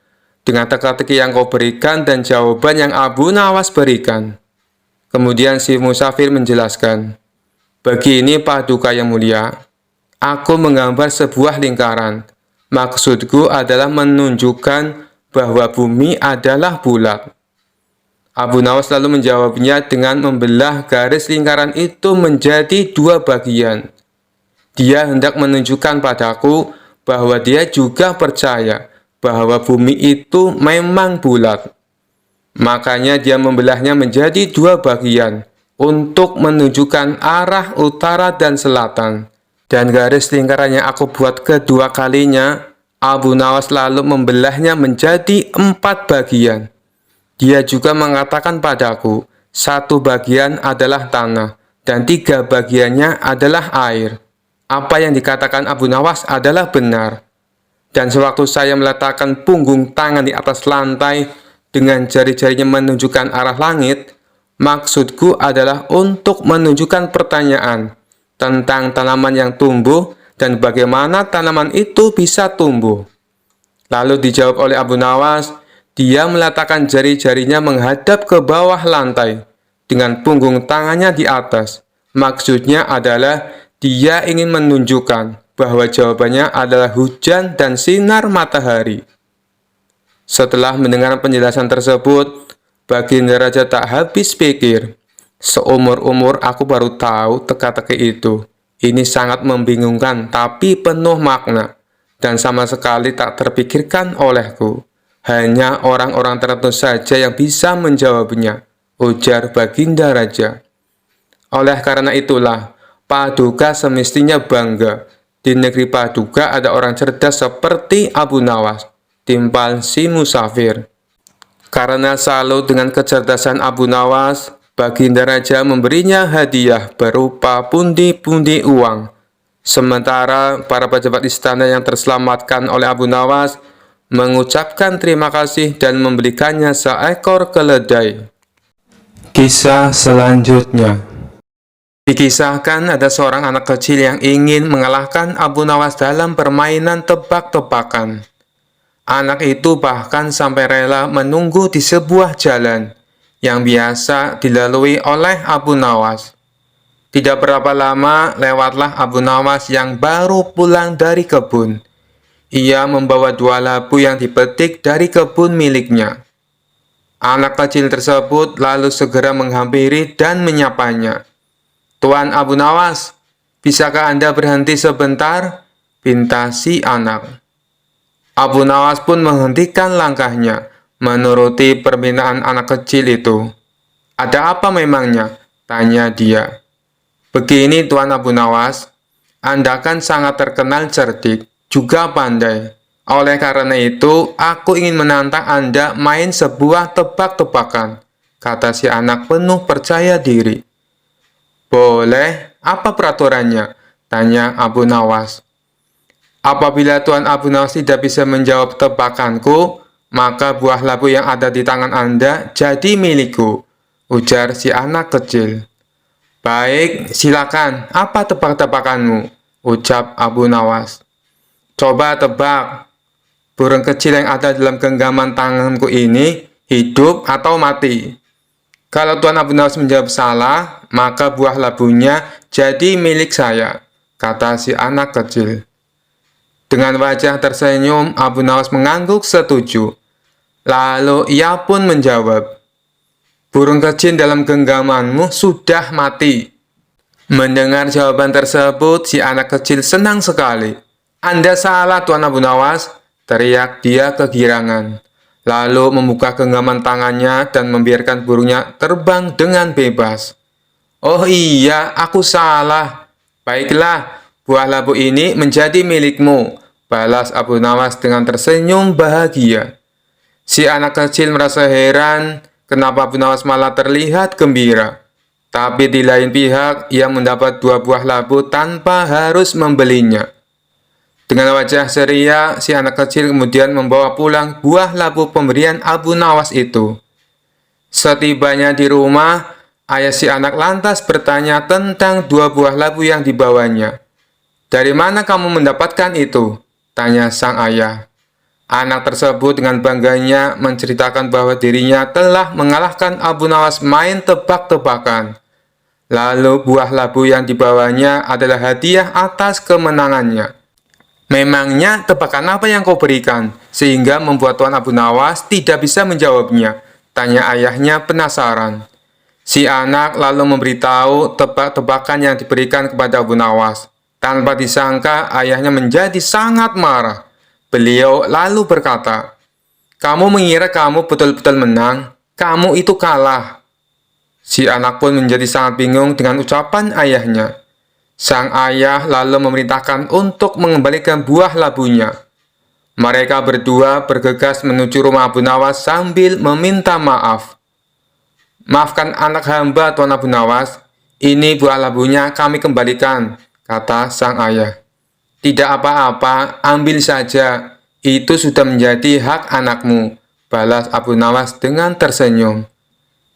dengan teka-teki yang kau berikan dan jawaban yang Abu Nawas berikan." Kemudian si musafir menjelaskan, "Begini Paduka yang mulia, aku menggambar sebuah lingkaran. Maksudku adalah menunjukkan bahwa bumi adalah bulat." Abu Nawas lalu menjawabnya dengan membelah garis lingkaran itu menjadi 2 bagian. Dia hendak menunjukkan padaku bahwa dia juga percaya bahwa bumi itu memang bulat. Makanya dia membelahnya menjadi 2 bagian untuk menunjukkan arah utara dan selatan. Dan garis lingkaran yang aku buat kedua kalinya, Abu Nawas lalu membelahnya menjadi 4 bagian. Dia juga mengatakan padaku, 1 bagian adalah tanah dan 3 bagiannya adalah air. Apa yang dikatakan Abu Nawas adalah benar. Dan sewaktu saya meletakkan punggung tangan di atas lantai dengan jari-jarinya menunjukkan arah langit, maksudku adalah untuk menunjukkan pertanyaan tentang tanaman yang tumbuh dan bagaimana tanaman itu bisa tumbuh. Lalu dijawab oleh Abu Nawas, dia meletakkan jari-jarinya menghadap ke bawah lantai dengan punggung tangannya di atas. Maksudnya adalah dia ingin menunjukkan bahwa jawabannya adalah hujan dan sinar matahari. Setelah mendengar penjelasan tersebut, Baginda Raja tak habis pikir. "Seumur-umur aku baru tahu teka-teki itu. Ini sangat membingungkan tapi penuh makna, dan sama sekali tak terpikirkan olehku. Hanya orang-orang tertentu saja yang bisa menjawabnya," ujar Baginda Raja. "Oleh karena itulah, Paduka semestinya bangga. Di negeri Paduka ada orang cerdas seperti Abu Nawas," timpal si musafir. Karena salut dengan kecerdasan Abu Nawas, Baginda Raja memberinya hadiah berupa pundi-pundi uang. Sementara para pejabat istana yang terselamatkan oleh Abu Nawas mengucapkan terima kasih dan memberikannya seekor keledai. Kisah selanjutnya. Dikisahkan ada seorang anak kecil yang ingin mengalahkan Abu Nawas dalam permainan tebak-tebakan. Anak itu bahkan sampai rela menunggu di sebuah jalan yang biasa dilalui oleh Abu Nawas. Tidak berapa lama lewatlah Abu Nawas yang baru pulang dari kebun. Ia membawa 2 labu yang dipetik dari kebun miliknya. Anak kecil tersebut lalu segera menghampiri dan menyapanya. "Tuan Abu Nawas, bisakah Anda berhenti sebentar?" pinta si anak. Abu Nawas pun menghentikan langkahnya, menuruti permintaan anak kecil itu. Ada apa memangnya? Tanya dia. Begini Tuan Abu Nawas, Anda kan sangat terkenal cerdik, juga pandai. Oleh karena itu, aku ingin menantang Anda main sebuah tebak-tebakan, kata si anak penuh percaya diri. Boleh, apa peraturannya? Tanya Abu Nawas. Apabila Tuan Abu Nawas tidak bisa menjawab tebakanku, maka buah labu yang ada di tangan Anda jadi milikku, ujar si anak kecil. Baik, silakan. Apa tebak-tebakanmu? Ucap Abu Nawas. Coba tebak. Burung kecil yang ada dalam genggaman tanganku ini hidup atau mati? Kalau Tuan Abu Nawas menjawab salah, maka buah labunya jadi milik saya, kata si anak kecil. Dengan wajah tersenyum, Abu Nawas mengangguk setuju. Lalu ia pun menjawab, burung kecil dalam genggamanmu sudah mati. Mendengar jawaban tersebut, si anak kecil senang sekali. Anda salah, Tuan Abu Nawas, teriak dia kegirangan. Lalu membuka genggaman tangannya dan membiarkan burungnya terbang dengan bebas. Oh iya, aku salah. Baiklah, buah labu ini menjadi milikmu, balas Abu Nawas dengan tersenyum bahagia. Si anak kecil merasa heran, kenapa Abu Nawas malah terlihat gembira. Tapi di lain pihak, ia mendapat 2 buah labu tanpa harus membelinya. Dengan wajah ceria, si anak kecil kemudian membawa pulang buah labu pemberian Abu Nawas itu. Setibanya di rumah, ayah si anak lantas bertanya tentang 2 buah labu yang dibawanya. Dari mana kamu mendapatkan itu? Tanya sang ayah. Anak tersebut dengan bangganya menceritakan bahwa dirinya telah mengalahkan Abu Nawas main tebak-tebakan. Lalu buah labu yang dibawanya adalah hadiah atas kemenangannya. Memangnya tebakan apa yang kau berikan, sehingga membuat Tuan Abu Nawas tidak bisa menjawabnya? Tanya ayahnya penasaran. Si anak lalu memberitahu tebak-tebakan yang diberikan kepada Abu Nawas. Tanpa disangka, ayahnya menjadi sangat marah. Beliau lalu berkata, kamu mengira kamu betul-betul menang? Kamu itu kalah. Si anak pun menjadi sangat bingung dengan ucapan ayahnya. Sang ayah lalu memerintahkan untuk mengembalikan buah labunya. Mereka berdua bergegas menuju rumah Abu Nawas sambil meminta maaf. Maafkan anak hamba, Tuan Abu Nawas. Ini buah labunya kami kembalikan, kata sang ayah. Tidak apa-apa, ambil saja. Itu sudah menjadi hak anakmu, balas Abu Nawas dengan tersenyum.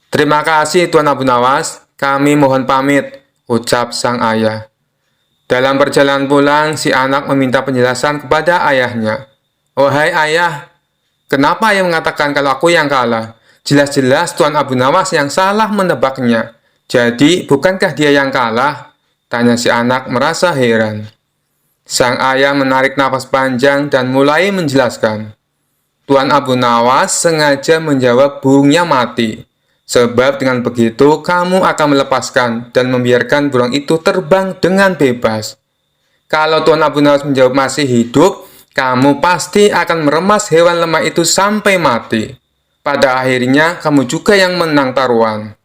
Terima kasih Tuan Abu Nawas, kami mohon pamit, ucap sang ayah. Dalam perjalanan pulang, si anak meminta penjelasan kepada ayahnya. Wahai ayah, kenapa ayah mengatakan kalau aku yang kalah? Jelas-jelas Tuan Abu Nawas yang salah menebaknya. Jadi, bukankah dia yang kalah? Tanya si anak merasa heran. Sang ayah menarik napas panjang dan mulai menjelaskan. Tuan Abu Nawas sengaja menjawab burungnya mati. Sebab dengan begitu kamu akan melepaskan dan membiarkan burung itu terbang dengan bebas. Kalau Tuan Abu Nawas menjawab masih hidup, kamu pasti akan meremas hewan lemah itu sampai mati. Pada akhirnya kamu juga yang menang taruhan.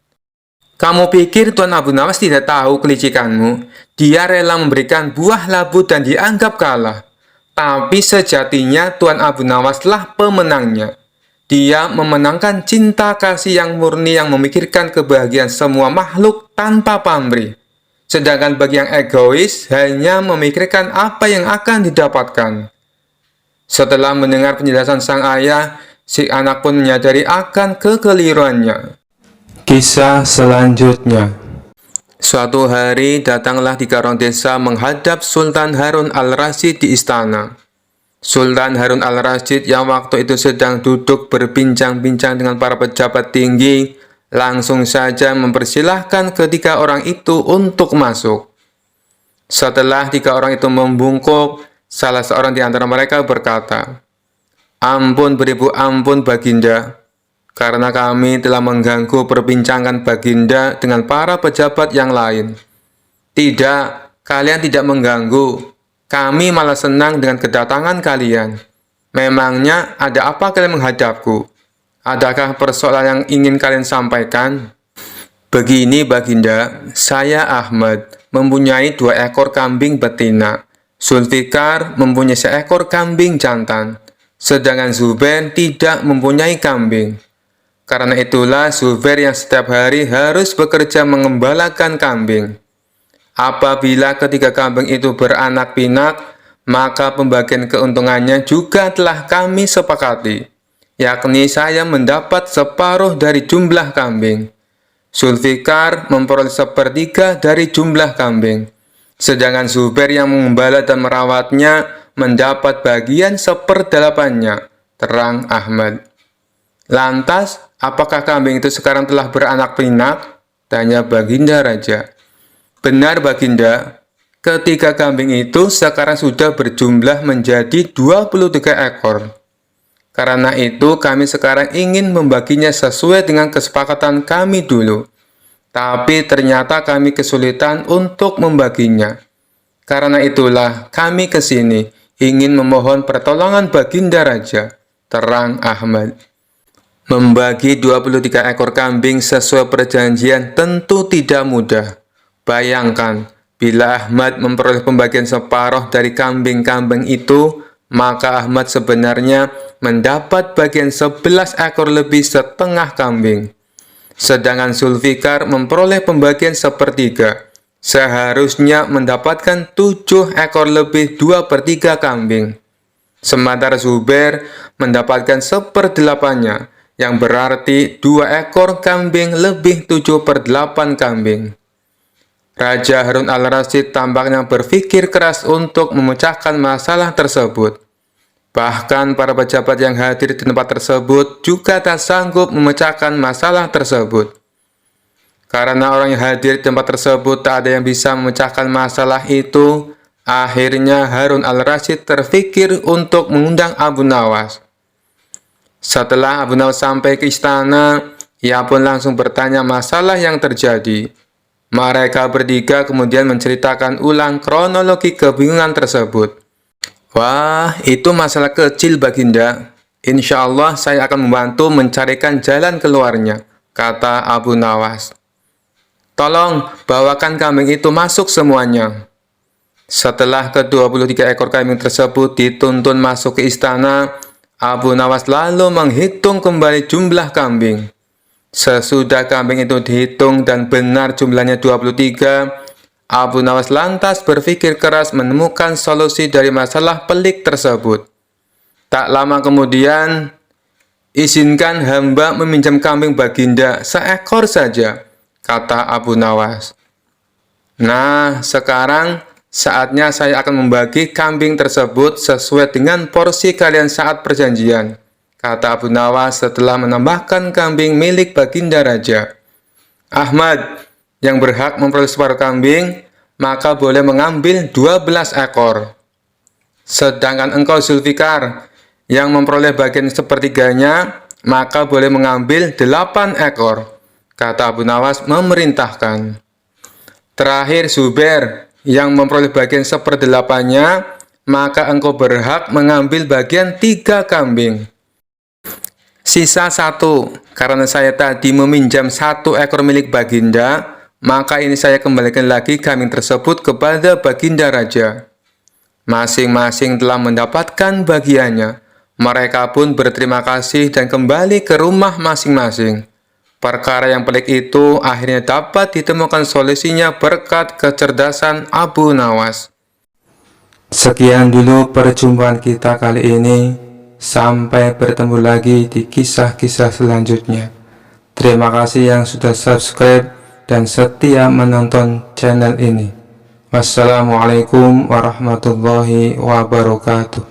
Kamu pikir Tuan Abu Nawas tidak tahu kelicikanmu? Dia rela memberikan buah labu dan dianggap kalah. Tapi sejatinya Tuan Abu Nawaslah pemenangnya. Dia memenangkan cinta kasih yang murni yang memikirkan kebahagiaan semua makhluk tanpa pamrih. Sedangkan bagi yang egois hanya memikirkan apa yang akan didapatkan. Setelah mendengar penjelasan sang ayah, si anak pun menyadari akan kekeliruannya. Kisah selanjutnya. Suatu hari datanglah 3 orang desa menghadap Sultan Harun al-Rasyid di istana. Sultan Harun al-Rasyid yang waktu itu sedang duduk berbincang-bincang dengan para pejabat tinggi, langsung saja mempersilahkan ketiga orang itu untuk masuk. Setelah 3 orang itu membungkuk, salah seorang di antara mereka berkata, Ampun beribu ampun Baginda, karena kami telah mengganggu perbincangan Baginda dengan para pejabat yang lain. Tidak, kalian tidak mengganggu. Kami malah senang dengan kedatangan kalian. Memangnya ada apa kalian menghadapku? Adakah persoalan yang ingin kalian sampaikan? Begini Baginda, saya Ahmad mempunyai 2 ekor kambing betina. Zulfikar mempunyai seekor kambing jantan, sedangkan Zubair tidak mempunyai kambing. Karena itulah Zubair yang setiap hari harus bekerja mengembalakan kambing. Apabila ketiga kambing itu beranak pinak, maka pembagian keuntungannya juga telah kami sepakati, yakni saya mendapat separuh dari jumlah kambing. Zulfikar memperoleh 1/3 dari jumlah kambing, sedangkan Zubair yang mengembala dan merawatnya mendapat bagian 1/8-nya, terang Ahmad. Lantas, apakah kambing itu sekarang telah beranak pinak? Tanya Baginda Raja. Benar Baginda, ketiga kambing itu sekarang sudah berjumlah menjadi 23 ekor. Karena itu kami sekarang ingin membaginya sesuai dengan kesepakatan kami dulu. Tapi ternyata kami kesulitan untuk membaginya. Karena itulah kami ke sini ingin memohon pertolongan Baginda Raja, terang Ahmad. Membagi 23 ekor kambing sesuai perjanjian tentu tidak mudah. Bayangkan, bila Ahmad memperoleh pembagian separuh dari kambing-kambing itu, maka Ahmad sebenarnya mendapat bagian 11 ekor lebih setengah kambing. Sedangkan Zulfikar memperoleh pembagian 1/3. Seharusnya mendapatkan 7 ekor lebih 2/3 kambing. Sementara Zubair mendapatkan 1/8-nya, yang berarti 2 ekor kambing lebih 7/8 kambing. Raja Harun al-Rasyid tampaknya berpikir keras untuk memecahkan masalah tersebut. Bahkan para pejabat yang hadir di tempat tersebut juga tak sanggup memecahkan masalah tersebut. Karena orang yang hadir di tempat tersebut tak ada yang bisa memecahkan masalah itu, akhirnya Harun al-Rasyid terpikir untuk mengundang Abu Nawas. Setelah Abu Nawas sampai ke istana, ia pun langsung bertanya masalah yang terjadi. Mereka bertiga kemudian menceritakan ulang kronologi kebingungan tersebut. Wah, itu masalah kecil Baginda. Insya Allah saya akan membantu mencarikan jalan keluarnya, kata Abu Nawas. Tolong bawakan kambing itu masuk semuanya. Setelah ke-23 ekor kambing tersebut dituntun masuk ke istana, Abu Nawas lalu menghitung kembali jumlah kambing. Sesudah kambing itu dihitung dan benar jumlahnya 23, Abu Nawas lantas berpikir keras menemukan solusi dari masalah pelik tersebut. Tak lama kemudian, izinkan hamba meminjam kambing Baginda seekor saja, kata Abu Nawas. Nah, sekarang saatnya saya akan membagi kambing tersebut sesuai dengan porsi kalian saat perjanjian, kata Abu Nawas setelah menambahkan kambing milik Baginda Raja. Ahmad, yang berhak memperoleh separuh kambing, maka boleh mengambil 12 ekor. Sedangkan engkau Zulfikar, yang memperoleh bagian 1/3-nya, maka boleh mengambil 8 ekor, kata Abu Nawas memerintahkan. Terakhir Zubair, yang memperoleh bagian 1/8-nya, maka engkau berhak mengambil bagian 3 kambing. Sisa 1, karena saya tadi meminjam 1 ekor milik Baginda, maka ini saya kembalikan lagi kambing tersebut kepada Baginda Raja. Masing-masing telah mendapatkan bagiannya. Mereka pun berterima kasih dan kembali ke rumah masing-masing. Perkara yang pelik itu akhirnya dapat ditemukan solusinya berkat kecerdasan Abu Nawas. Sekian dulu perjumpaan kita kali ini. Sampai bertemu lagi di kisah-kisah selanjutnya. Terima kasih yang sudah subscribe dan setia menonton channel ini. Wassalamualaikum warahmatullahi wabarakatuh.